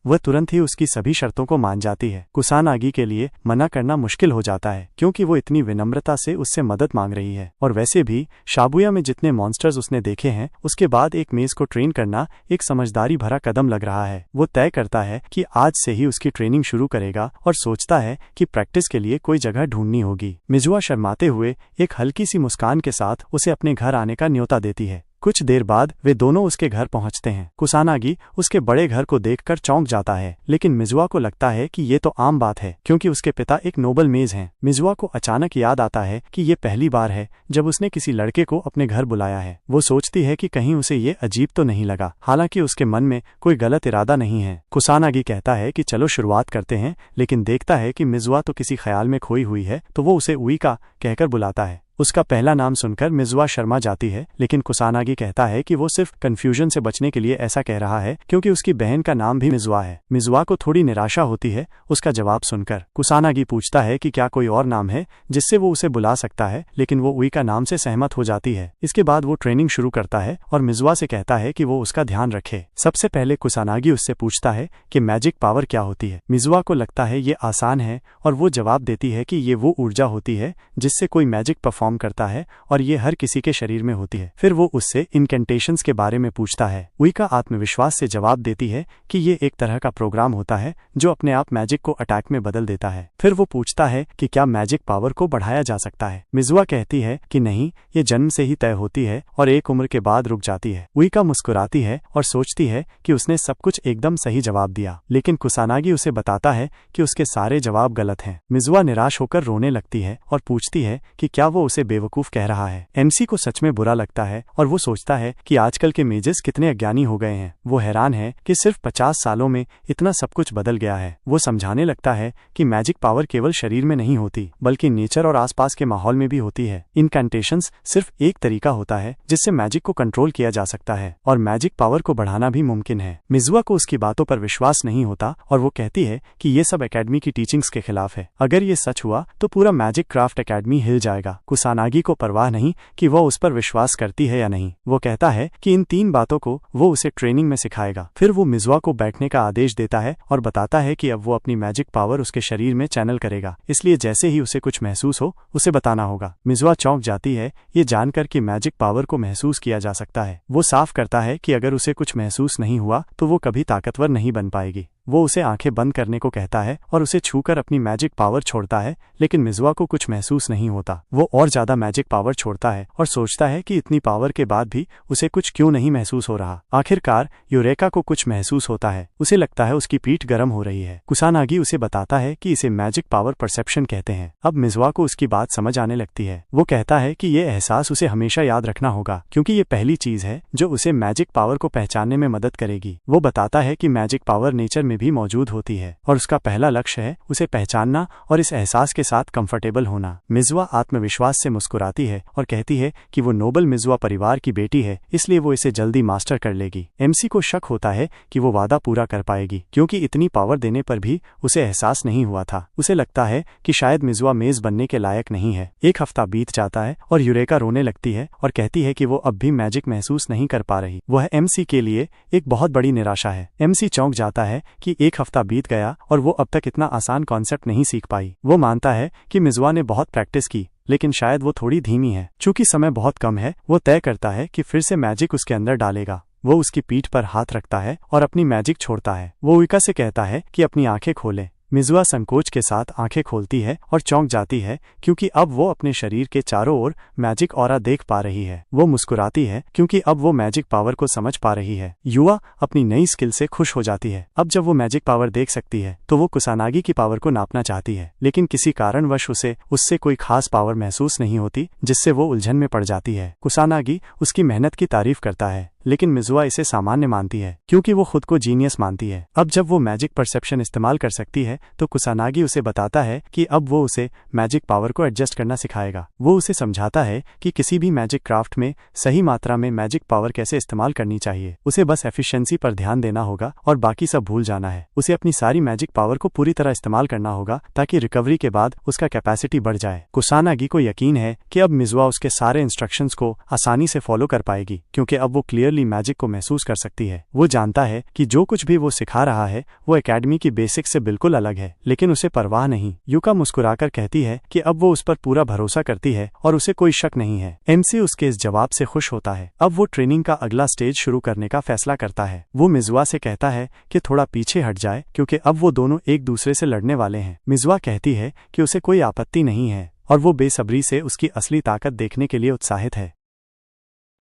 [SPEAKER 1] वह तुरंत ही उसकी सभी शर्तों को मान जाती है। कुसानगी के लिए मना करना मुश्किल हो जाता है क्योंकि वो इतनी विनम्रता से उससे मदद मांग रही है और वैसे भी शाबुया में जितने मॉन्स्टर्स उसने देखे हैं उसके बाद एक मेज को ट्रेन करना एक समझदारी भरा कदम लग रहा है। वो तय करता है कि आज से ही उसकी ट्रेनिंग शुरू करेगा और सोचता है कि प्रैक्टिस के लिए कोई जगह ढूंढनी होगी। मिजुआ शर्माते हुए एक हल्की सी मुस्कान के साथ उसे अपने घर आने का न्योता देती है। कुछ देर बाद वे दोनों उसके घर पहुंचते हैं। कुसानगी उसके बड़े घर को देखकर चौंक जाता है लेकिन मिजुआ को लगता है कि ये तो आम बात है क्योंकि उसके पिता एक नोबल मेज हैं। मिजुआ को अचानक याद आता है कि ये पहली बार है जब उसने किसी लड़के को अपने घर बुलाया है। वो सोचती है कि कहीं उसे ये अजीब तो नहीं लगा, हालांकि उसके मन में कोई गलत इरादा नहीं है। कुसानगी कहता है कि चलो शुरुआत करते हैं लेकिन देखता है कि मिजुआ तो किसी ख्याल में खोई हुई है तो वो उसे उइका कहकर बुलाता है। उसका पहला नाम सुनकर मिजुआ शर्मा जाती है लेकिन कुसानगी कहता है कि वो सिर्फ कंफ्यूजन से बचने के लिए ऐसा कह रहा है क्योंकि उसकी बहन का नाम भी मिजुआ है। मिजुआ को थोड़ी निराशा होती है उसका जवाब सुनकर। कुसानगी पूछता है कि क्या कोई और नाम है जिससे वो उसे बुला सकता है लेकिन वो उइका नाम से सहमत हो जाती है। इसके बाद वो ट्रेनिंग शुरू करता है और मिजुआ से कहता है कि वो उसका ध्यान रखे। सबसे पहले कुसानगी उससे पूछता है कि मैजिक पावर क्या होती है। मिजुआ को लगता है ये आसान है और वो जवाब देती है कि ये वो ऊर्जा होती है जिससे कोई मैजिक परफॉर्म करता है और ये हर किसी के शरीर में होती है। फिर वो उससे इनकेंटेशंस के बारे में पूछता है। उइका आत्मविश्वास से जवाब देती है कि ये एक तरह का प्रोग्राम होता है जो अपने आप मैजिक को अटैक में बदल देता है। फिर वो पूछता है कि क्या मैजिक पावर को बढ़ाया जा सकता है। मिजुआ कहती है कि नहीं, ये जन्म से ही तय होती है और एक उम्र के बाद रुक जाती है। उइका मुस्कुराती है और सोचती है कि उसने सब कुछ एकदम सही जवाब दिया, लेकिन कुसानगी उसे बताता है कि उसके सारे जवाब गलत हैं। मिजुआ निराश होकर रोने लगती है और पूछती है कि क्या वो उसे बेवकूफ कह रहा है। एमसी को सच में बुरा लगता है और वो सोचता है कि आजकल के मेजेस कितने अज्ञानी हो गए हैं। वो हैरान है कि सिर्फ 50 सालों में इतना सब कुछ बदल गया है। वो समझाने लगता है कि मैजिक पावर केवल शरीर में नहीं होती बल्कि नेचर और आसपास के माहौल में भी होती है। इनकैंटेशंस सिर्फ एक तरीका होता है जिससे मैजिक को कंट्रोल किया जा सकता है और मैजिक पावर को बढ़ाना भी मुमकिन है। मिजुआ को उसकी बातों पर विश्वास नहीं होता और वो कहती है कि ये सब एकेडमी की टीचिंग्स के खिलाफ है। अगर ये सच हुआ तो पूरा मैजिक क्राफ्ट एकेडमी हिल जाएगा। कुसानागी को परवाह नहीं कि वो उस पर विश्वास करती है या नहीं। वो कहता है कि इन 3 बातों को वो उसे ट्रेनिंग में सिखाएगा। फिर वो मिजुआ को बैठने का आदेश देता है और बताता है कि अब वो अपनी मैजिक पावर उसके शरीर में चैनल करेगा, इसलिए जैसे ही उसे कुछ महसूस हो उसे बताना होगा। मिजुआ चौंक जाती है ये जानकर कि मैजिक पावर को महसूस किया जा सकता है। वो साफ करता है कि अगर उसे कुछ महसूस नहीं हुआ तो वो कभी ताकतवर नहीं बन पाएगी। वो उसे आंखें बंद करने को कहता है और उसे छूकर अपनी मैजिक पावर छोड़ता है, लेकिन मिजुआ को कुछ महसूस नहीं होता। वो और ज्यादा मैजिक पावर छोड़ता है और सोचता है कि इतनी पावर के बाद भी उसे कुछ क्यों नहीं महसूस हो रहा। आखिरकार यूरेका को कुछ महसूस होता है। उसे लगता है उसकी पीठ गर्म हो रही है। कुसानागी उसे बताता है कि इसे मैजिक पावर परसेप्शन कहते हैं। अब मिजुआ को उसकी बात समझ आने लगती है। वो कहता है कि ये एहसास उसे हमेशा याद रखना होगा क्योंकि ये पहली चीज है जो उसे मैजिक पावर को पहचानने में मदद करेगी। वो बताता है कि मैजिक पावर नेचर भी मौजूद होती है और उसका पहला लक्ष्य है उसे पहचानना और इस एहसास के साथ कंफर्टेबल होना। मिजुआ आत्मविश्वास से मुस्कुराती है और कहती है कि वो नोबल मिजुआ परिवार की बेटी है, इसलिए वो इसे जल्दी मास्टर कर लेगी। एमसी को शक होता है कि वो वादा पूरा कर पाएगी क्योंकि इतनी पावर देने पर भी उसे एहसास नहीं हुआ था। उसे लगता है कि शायद मिजुआ मेज बनने के लायक नहीं है। 1 हफ्ता बीत जाता है और यूरेका रोने लगती है और कहती है कि वो अब भी मैजिक महसूस नहीं कर पा रही। वह एमसी के लिए एक बहुत बड़ी निराशा है। एमसी चौंक जाता है कि 1 हफ्ता बीत गया और वो अब तक इतना आसान कॉन्सेप्ट नहीं सीख पाई। वो मानता है कि मिजुआ ने बहुत प्रैक्टिस की लेकिन शायद वो थोड़ी धीमी है। चूंकि समय बहुत कम है, वो तय करता है कि फिर से मैजिक उसके अंदर डालेगा। वो उसकी पीठ पर हाथ रखता है और अपनी मैजिक छोड़ता है। वो यूरेका से कहता है कि अपनी आंखें खोले। मिजुआ संकोच के साथ आंखें खोलती है और चौंक जाती है क्योंकि अब वो अपने शरीर के चारों ओर मैजिक ऑरा देख पा रही है। वो मुस्कुराती है क्योंकि अब वो मैजिक पावर को समझ पा रही है। युवा अपनी नई स्किल से खुश हो जाती है। अब जब वो मैजिक पावर देख सकती है तो वो कुसानागी की पावर को नापना चाहती है, लेकिन किसी कारणवश उसे उससे कोई खास पावर महसूस नहीं होती, जिससे वो उलझन में पड़ जाती है। कुसानागी उसकी मेहनत की तारीफ करता है लेकिन मिजुआ इसे सामान्य मानती है क्योंकि वो खुद को जीनियस मानती है। अब जब वो मैजिक परसेप्शन इस्तेमाल कर सकती है तो कुसानागी उसे बताता है कि अब वो उसे मैजिक पावर को एडजस्ट करना सिखाएगा। वो उसे समझाता है कि किसी भी मैजिक क्राफ्ट में सही मात्रा में मैजिक पावर कैसे इस्तेमाल करनी चाहिए। उसे बस एफिशिएंसी पर ध्यान देना होगा और बाकी सब भूल जाना है। उसे अपनी सारी मैजिक पावर को पूरी तरह इस्तेमाल करना होगा ताकि रिकवरी के बाद उसका कैपेसिटी बढ़ जाए। कुसानागी को यकीन है कि अब मिजुआ उसके सारे इंस्ट्रक्शंस को आसानी से फॉलो कर पाएगी क्योंकि अब वो क्लियर मैजिक को महसूस कर सकती है। वो जानता है कि जो कुछ भी वो सिखा रहा है वो एकेडमी की बेसिक से बिल्कुल अलग है, लेकिन उसे परवाह नहीं। यूका मुस्कुराकर कहती है कि अब वो उस पर पूरा भरोसा करती है और उसे कोई शक नहीं है। एमसी उसके इस जवाब से खुश होता है। अब वो ट्रेनिंग का अगला स्टेज शुरू करने का फैसला करता है। वो मिजुआ से कहता है कि थोड़ा पीछे हट जाए क्योंकि अब वो दोनों एक दूसरे से लड़ने वाले हैं। मिजुआ कहती है कि उसे कोई आपत्ति नहीं है और वो बेसब्री से उसकी असली ताकत देखने के लिए उत्साहित है।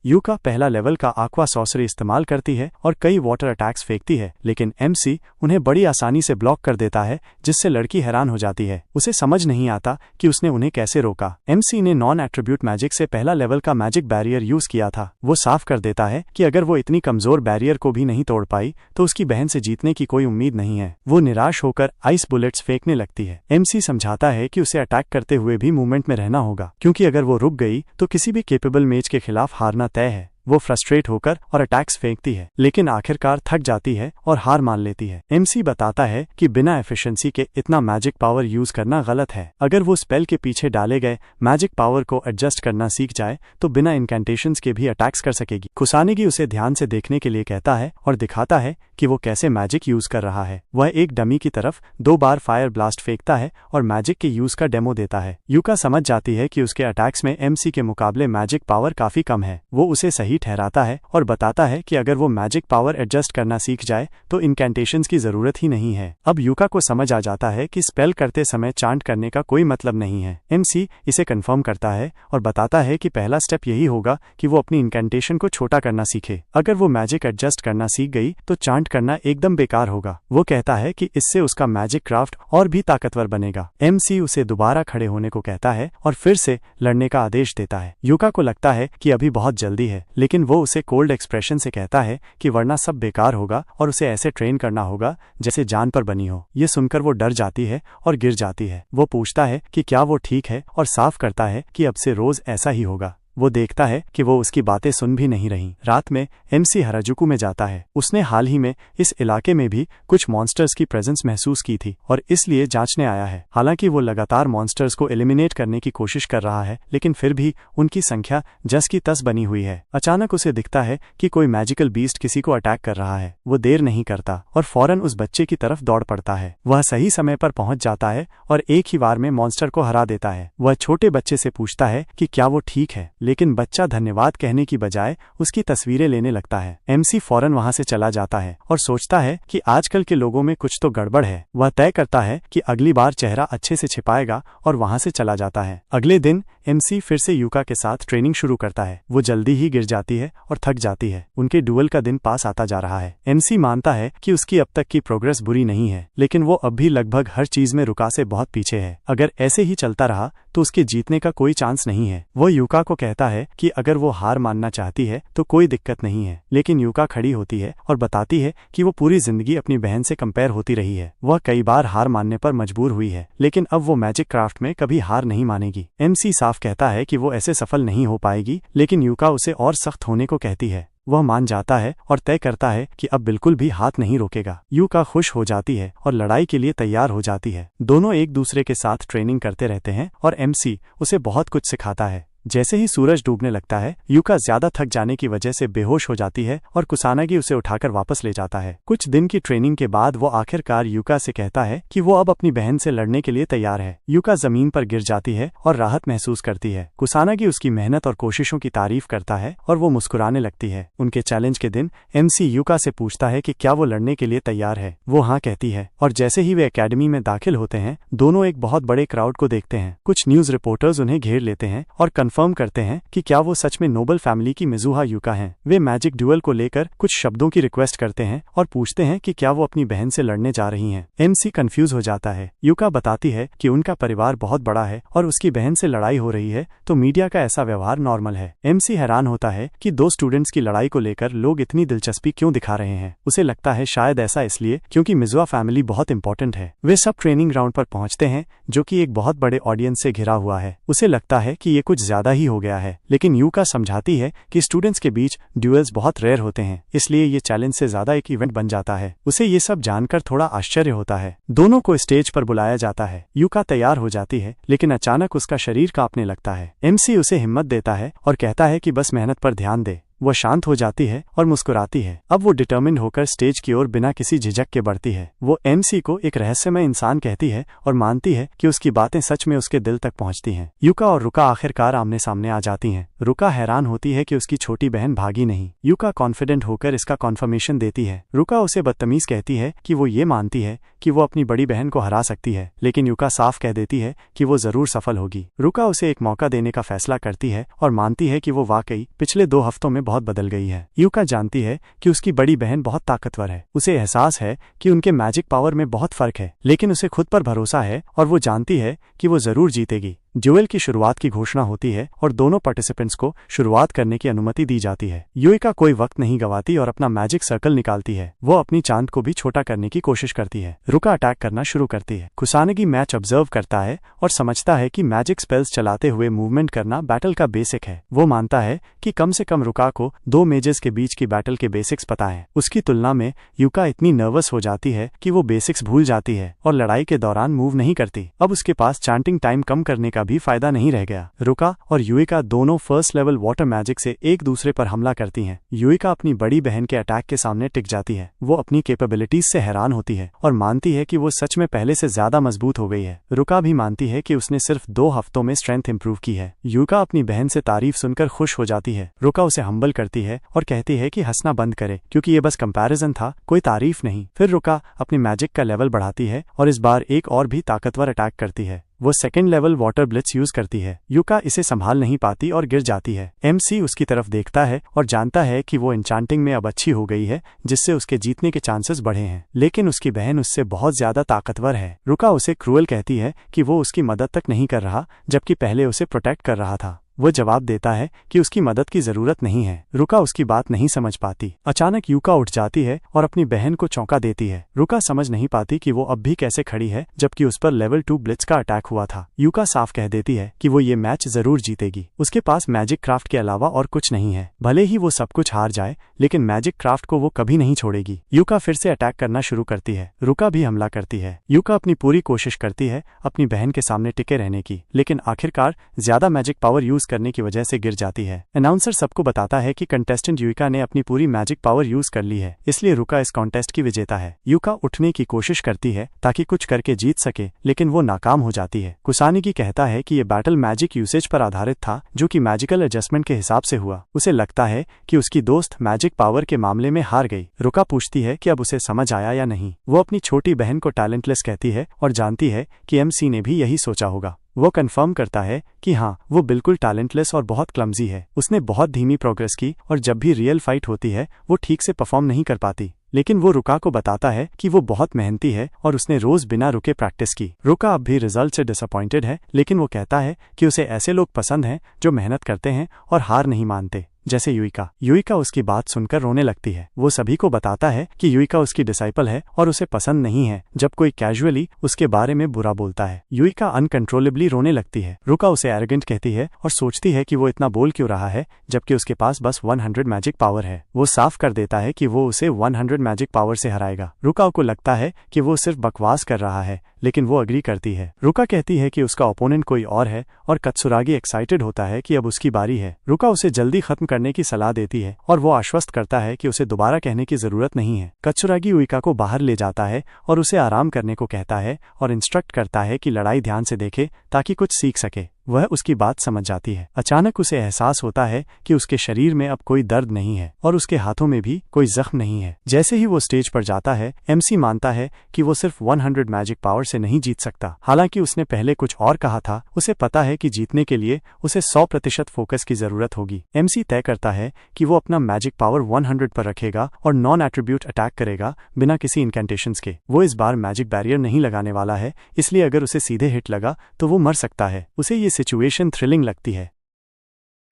[SPEAKER 1] यूका पहला लेवल का आक्वा सॉसरी इस्तेमाल करती है और कई वाटर अटैक्स फेंकती है, लेकिन एमसी उन्हें बड़ी आसानी से ब्लॉक कर देता है, जिससे लड़की हैरान हो जाती है। उसे समझ नहीं आता कि उसने उन्हें कैसे रोका। एमसी ने नॉन एट्रीब्यूट मैजिक से पहला लेवल का मैजिक बैरियर यूज किया था। वो साफ कर देता है कि अगर वो इतनी कमजोर बैरियर को भी नहीं तोड़ पाई तो उसकी बहन से जीतने की कोई उम्मीद नहीं है। वो निराश होकर आइस बुलेट्स फेंकने लगती है। एमसी समझाता है कि उसे अटैक करते हुए भी मूवमेंट में रहना होगा क्योंकि अगर वो रुक गई तो किसी भी केपेबल मेज के खिलाफ हारना तय है। वो फ्रस्ट्रेट होकर और अटैक्स फेंकती है, लेकिन आखिरकार थक जाती है और हार मान लेती है। एमसी बताता है कि बिना एफिशिएंसी के इतना मैजिक पावर यूज करना गलत है। अगर वो स्पेल के पीछे डाले गए मैजिक पावर को एडजस्ट करना सीख जाए तो बिना इनकैंटेशंस के भी अटैक्स कर सकेगी। कुसानागी उसे ध्यान से देखने के लिए कहता है और दिखाता है कि वो कैसे मैजिक यूज कर रहा है। वह एक डमी की तरफ 2 बार फायर ब्लास्ट फेंकता है और मैजिक के यूज का डेमो देता है। यूका समझ जाती है कि उसके अटैक्स में एमसी के मुकाबले मैजिक पावर काफी कम है। वो उसे सही सही ठहराता है और बताता है कि अगर वो मैजिक पावर एडजस्ट करना सीख जाए तो इनकैंटेशंस की जरूरत ही नहीं है। अब यूका को समझ आ जाता है कि स्पेल करते समय चांट करने का कोई मतलब नहीं है। MC इसे कंफर्म करता है और बताता है कि पहला स्टेप यही होगा कि वो अपनी इनकैंटेशन को छोटा करना सीखे। अगर वो मैजिक एडजस्ट करना सीख गई तो चांट करना एकदम बेकार होगा। वो कहता है कि इससे उसका मैजिक क्राफ्ट और भी ताकतवर बनेगा। MC उसे दोबारा खड़े होने को कहता है और फिर से लड़ने का आदेश देता है। यूका को लगता है कि अभी बहुत जल्दी है, लेकिन वो उसे कोल्ड एक्सप्रेशन से कहता है कि वरना सब बेकार होगा और उसे ऐसे ट्रेन करना होगा जैसे जान पर बनी हो। ये सुनकर वो डर जाती है और गिर जाती है। वो पूछता है कि क्या वो ठीक है और साफ करता है कि अब से रोज ऐसा ही होगा। वो देखता है कि वो उसकी बातें सुन भी नहीं रही। रात में MC हराजुकू में जाता है। उसने हाल ही में इस इलाके में भी कुछ मॉन्स्टर्स की प्रेजेंस महसूस की थी और इसलिए जांचने आया है। हालांकि वो लगातार मॉन्स्टर्स को एलिमिनेट करने की कोशिश कर रहा है, लेकिन फिर भी उनकी संख्या जस की तस बनी हुई है। अचानक उसे दिखता है कि कोई मैजिकल बीस्ट किसी को अटैक कर रहा है। वो देर नहीं करता और फौरन उस बच्चे की तरफ दौड़ पड़ता है। वह सही समय पर पहुंच जाता है और एक ही बार में मॉन्स्टर को हरा देता है। वह छोटे बच्चे से पूछता है कि क्या वो ठीक है, लेकिन बच्चा धन्यवाद कहने की बजाय उसकी तस्वीरें लेने लगता है। MC फौरन वहां से चला जाता है और सोचता है कि आजकल के लोगों में कुछ तो गड़बड़ है। वह तय करता है कि अगली बार चेहरा अच्छे से छिपाएगा और वहां से चला जाता है। अगले दिन MC फिर से यूका के साथ ट्रेनिंग शुरू करता है। वो जल्दी ही गिर जाती है और थक जाती है। उनके डुअल का दिन पास आता जा रहा है। MC मानता है कि उसकी अब तक की प्रोग्रेस बुरी नहीं है, लेकिन वो अब भी लगभग हर चीज में रुका से बहुत पीछे है। अगर ऐसे ही चलता रहा तो उसके जीतने का कोई चांस नहीं है। वो यूका को कहता है कि अगर वो हार मानना चाहती है तो कोई दिक्कत नहीं है, लेकिन यूका खड़ी होती है और बताती है कि वो पूरी जिंदगी अपनी बहन से कंपेयर होती रही है। वह कई बार हार मानने पर मजबूर हुई है, लेकिन अब वो मैजिक क्राफ्ट में कभी हार नहीं मानेगी। MC साफ कहता है कि वो ऐसे सफल नहीं हो पाएगी, लेकिन यूका उसे और सख्त होने को कहती है। वह मान जाता है और तय करता है कि अब बिल्कुल भी हाथ नहीं रोकेगा। यूका खुश हो जाती है और लड़ाई के लिए तैयार हो जाती है। दोनों एक दूसरे के साथ ट्रेनिंग करते रहते हैं और MC उसे बहुत कुछ सिखाता है। जैसे ही सूरज डूबने लगता है, यूका ज्यादा थक जाने की वजह से बेहोश हो जाती है और कुसानागी उसे उठाकर वापस ले जाता है। कुछ दिन की ट्रेनिंग के बाद वो आखिरकार यूका से कहता है कि वो अब अपनी बहन से लड़ने के लिए तैयार है। यूका जमीन पर गिर जाती है और राहत महसूस करती है। कुसानागी उसकी मेहनत और कोशिशों की तारीफ करता है और वो मुस्कुराने लगती है। उनके चैलेंज के दिन MC यूका से पूछता है कि क्या वो लड़ने के लिए तैयार है। वो हाँ कहती है और जैसे ही वे एकेडमी में दाखिल होते हैं, दोनों एक बहुत बड़े क्राउड को देखते हैं। कुछ न्यूज रिपोर्टर्स उन्हें घेर लेते हैं और कंफर्म करते हैं कि क्या वो सच में नोबल फैमिली की मिजुहा यूका हैं। वे मैजिक ड्यूअल को लेकर कुछ शब्दों की रिक्वेस्ट करते हैं और पूछते हैं कि क्या वो अपनी बहन से लड़ने जा रही हैं। MC कंफ्यूज हो जाता है। यूका बताती है कि उनका परिवार बहुत बड़ा है और उसकी बहन से लड़ाई हो रही है तो मीडिया का ऐसा व्यवहार नॉर्मल है। MC हैरान होता है कि दो स्टूडेंट्स की लड़ाई को लेकर लोग इतनी दिलचस्पी क्यों दिखा रहे हैं। उसे लगता है शायद ऐसा इसलिए क्योंकि मिजुआ फैमिली बहुत इंपॉर्टेंट है। वे सब ट्रेनिंग ग्राउंड पर पहुंचते हैं जो कि एक बहुत बड़े ऑडियंस से घिरा हुआ है। उसे लगता है कि ये कुछ ज्यादा ही हो गया है, लेकिन यूका समझाती है कि स्टूडेंट्स के बीच ड्यूएल्स बहुत रेयर होते हैं, इसलिए ये चैलेंज से ज्यादा एक इवेंट बन जाता है। उसे ये सब जानकर थोड़ा आश्चर्य होता है। दोनों को स्टेज पर बुलाया जाता है। यूका तैयार हो जाती है, लेकिन अचानक उसका शरीर कांपने लगता है। MC उसे हिम्मत देता है और कहता है कि बस मेहनत पर ध्यान दे। वह शांत हो जाती है और मुस्कुराती है। अब वो डिटर्मिन्ड होकर स्टेज की ओर बिना किसी झिझक के बढ़ती है। वो MC को एक रहस्यमय इंसान कहती है और मानती है कि उसकी बातें सच में उसके दिल तक पहुंचती हैं। यूका और रुका आखिरकार आमने सामने आ जाती हैं। रुका हैरान होती है कि उसकी छोटी बहन भागी नहीं। यूका कॉन्फिडेंट होकर इसका कॉन्फर्मेशन देती है। रुका उसे बदतमीज कहती है कि वो ये मानती है कि वो अपनी बड़ी बहन को हरा सकती है, लेकिन यूका साफ कह देती है कि वो जरूर सफल होगी। रुका उसे एक मौका देने का फैसला करती है और मानती है कि वो वाकई पिछले 2 हफ्तों में बहुत बदल गई है। यूका जानती है कि उसकी बड़ी बहन बहुत ताकतवर है। उसे एहसास है कि उनके मैजिक पावर में बहुत फर्क है, लेकिन उसे खुद पर भरोसा है और वो जानती है कि वो जरूर जीतेगी। ड्यूएल की शुरुआत की घोषणा होती है और दोनों पार्टिसिपेंट्स को शुरुआत करने की अनुमति दी जाती है। यूका कोई वक्त नहीं गवाती और अपना मैजिक सर्कल निकालती है। वो अपनी चांद को भी छोटा करने की कोशिश करती है। रुका अटैक करना शुरू करती है। कुसानगी मैच ऑब्जर्व करता है और समझता है कि मैजिक स्पेल्स चलाते हुए मूवमेंट करना बैटल का बेसिक है। वो मानता है कि कम से कम रुका को 2 मेजेस के बीच की बैटल के बेसिक्स पता है। उसकी तुलना में यूका इतनी नर्वस हो जाती है कि वो बेसिक्स भूल जाती है और लड़ाई के दौरान मूव नहीं करती। अब उसके पास चांटिंग टाइम कम करने का का भी फायदा नहीं रह गया। रुका और युइका दोनों फर्स्ट लेवल वाटर मैजिक से एक दूसरे पर हमला करती हैं। युइका अपनी बड़ी बहन के अटैक के सामने टिक जाती है। वो अपनी कैपेबिलिटीज से हैरान होती है और मानती है कि वो सच में पहले से ज्यादा मजबूत हो गई है। रुका भी मानती है कि उसने सिर्फ 2 हफ्तों में स्ट्रेंथ इंप्रूव की है। युइका अपनी बहन से तारीफ सुनकर खुश हो जाती है। रुका उसे हम्बल करती है और कहती है कि हंसना बंद करे क्योंकि ये बस कंपैरिजन था, कोई तारीफ नहीं। फिर रुका अपनी मैजिक का लेवल बढ़ाती है और इस बार एक और भी ताकतवर अटैक करती है। वो second level water Blitz use करती है। युका इसे संभाल नहीं पाती और गिर जाती है। एमसी उसकी तरफ देखता है और जानता है कि वो एन्चांटिंग में अब अच्छी हो गई है, जिससे उसके जीतने के चांसेस बढ़े हैं। लेकिन उसकी बहन उससे बहुत ज्यादा ताकतवर है। रुका उसे क्रूअल कहती है कि वो उसकी मदद तक नहीं कर रहा, जबकि पहले उसे प्रोटेक्ट कर रहा था। वो जवाब देता है कि उसकी मदद की जरूरत नहीं है। रुका उसकी बात नहीं समझ पाती। अचानक युका उठ जाती है और अपनी बहन को चौंका देती है। रुका समझ नहीं पाती कि वो अब भी कैसे खड़ी है, जबकि उस पर लेवल 2 ब्लिट्स का अटैक हुआ था। युका साफ कह देती है कि वो ये मैच जरूर जीतेगी। उसके पास मैजिक क्राफ्ट के अलावा और कुछ नहीं है। भले ही वो सब कुछ हार जाए, लेकिन मैजिक क्राफ्ट को वो कभी नहीं छोड़ेगी। युका फिर से अटैक करना शुरू करती है। रुका भी हमला करती है। युका अपनी पूरी कोशिश करती है अपनी बहन के सामने टिके रहने की, लेकिन आखिरकार ज्यादा मैजिक पावर यूज करने की वजह से गिर जाती है। अनाउंसर सबको बताता है कि कंटेस्टेंट युका ने अपनी पूरी मैजिक पावर यूज कर ली है, इसलिए रुका इस कॉन्टेस्ट की विजेता है। युका उठने की कोशिश करती है ताकि कुछ करके जीत सके, लेकिन वो नाकाम हो जाती है। कुसानिगी कहता है कि ये बैटल मैजिक यूसेज पर आधारित था, जो कि मैजिकल एडजस्टमेंट के हिसाब से हुआ। उसे लगता है कि उसकी दोस्त मैजिक पावर के मामले में हार गई। रुका पूछती है कि अब उसे समझ आया या नहीं। वो अपनी छोटी बहन को टैलेंटलेस कहती है और जानती है कि एमसी ने भी यही सोचा होगा। वो कंफर्म करता है कि हाँ, वो बिल्कुल टैलेंटलेस और बहुत क्लमजी है। उसने बहुत धीमी प्रोग्रेस की और जब भी रियल फाइट होती है वो ठीक से परफॉर्म नहीं कर पाती। लेकिन वो रुका को बताता है कि वो बहुत मेहनती है और उसने रोज बिना रुके प्रैक्टिस की। रुका अब भी रिजल्ट से डिसअपॉइंटेड है, लेकिन वो कहता है कि उसे ऐसे लोग पसंद हैं जो मेहनत करते हैं और हार नहीं मानते, जैसे युइका। युइका उसकी बात सुनकर रोने लगती है। वो सभी को बताता है कि युइका उसकी डिसाइपल है और उसे पसंद नहीं है जब कोई कैजुअली उसके बारे में बुरा बोलता है। युइका अनकंट्रोलेबली रोने लगती है। रुका उसे एरोगेंट कहती है और सोचती है कि वो इतना बोल क्यों रहा है, जबकि उसके पास बस 100 मैजिक पावर है। वो साफ कर देता है कि वो उसे 100 मैजिक पावर से हराएगा। रुका को लगता है कि वो सिर्फ बकवास कर रहा है, लेकिन वो अग्री करती है। रुका कहती है कि उसका ओपोनेंट कोई और है और कत्सुरागी एक्साइटेड होता है कि अब उसकी बारी है। रुका उसे जल्दी खत्म करने की सलाह देती है और वो आश्वस्त करता है कि उसे दोबारा कहने की जरूरत नहीं है। कत्सुरागी युइका को बाहर ले जाता है और उसे आराम करने को कहता है और इंस्ट्रक्ट करता है कि लड़ाई ध्यान से देखे ताकि कुछ सीख सके। वह उसकी बात समझ जाती है। अचानक उसे एहसास होता है कि उसके शरीर में अब कोई दर्द नहीं है और उसके हाथों में भी कोई जख्म नहीं है। जैसे ही वो स्टेज पर जाता है, एमसी मानता है कि वो सिर्फ 100 मैजिक पावर से नहीं जीत सकता। हालांकि उसने पहले कुछ और कहा था। उसे पता है कि जीतने के लिए उसे 100% फोकस की जरूरत होगी। एमसी तय करता है कि वो अपना मैजिक पावर 100 पर रखेगा और नॉन एट्रीब्यूट अटैक करेगा बिना किसी इनकेंटेशंस के। वो इस बार मैजिक बैरियर नहीं लगाने वाला है, इसलिए अगर उसे सीधे हिट लगा तो वो मर सकता है। उसे ये सिचुएशन थ्रिलिंग लगती है।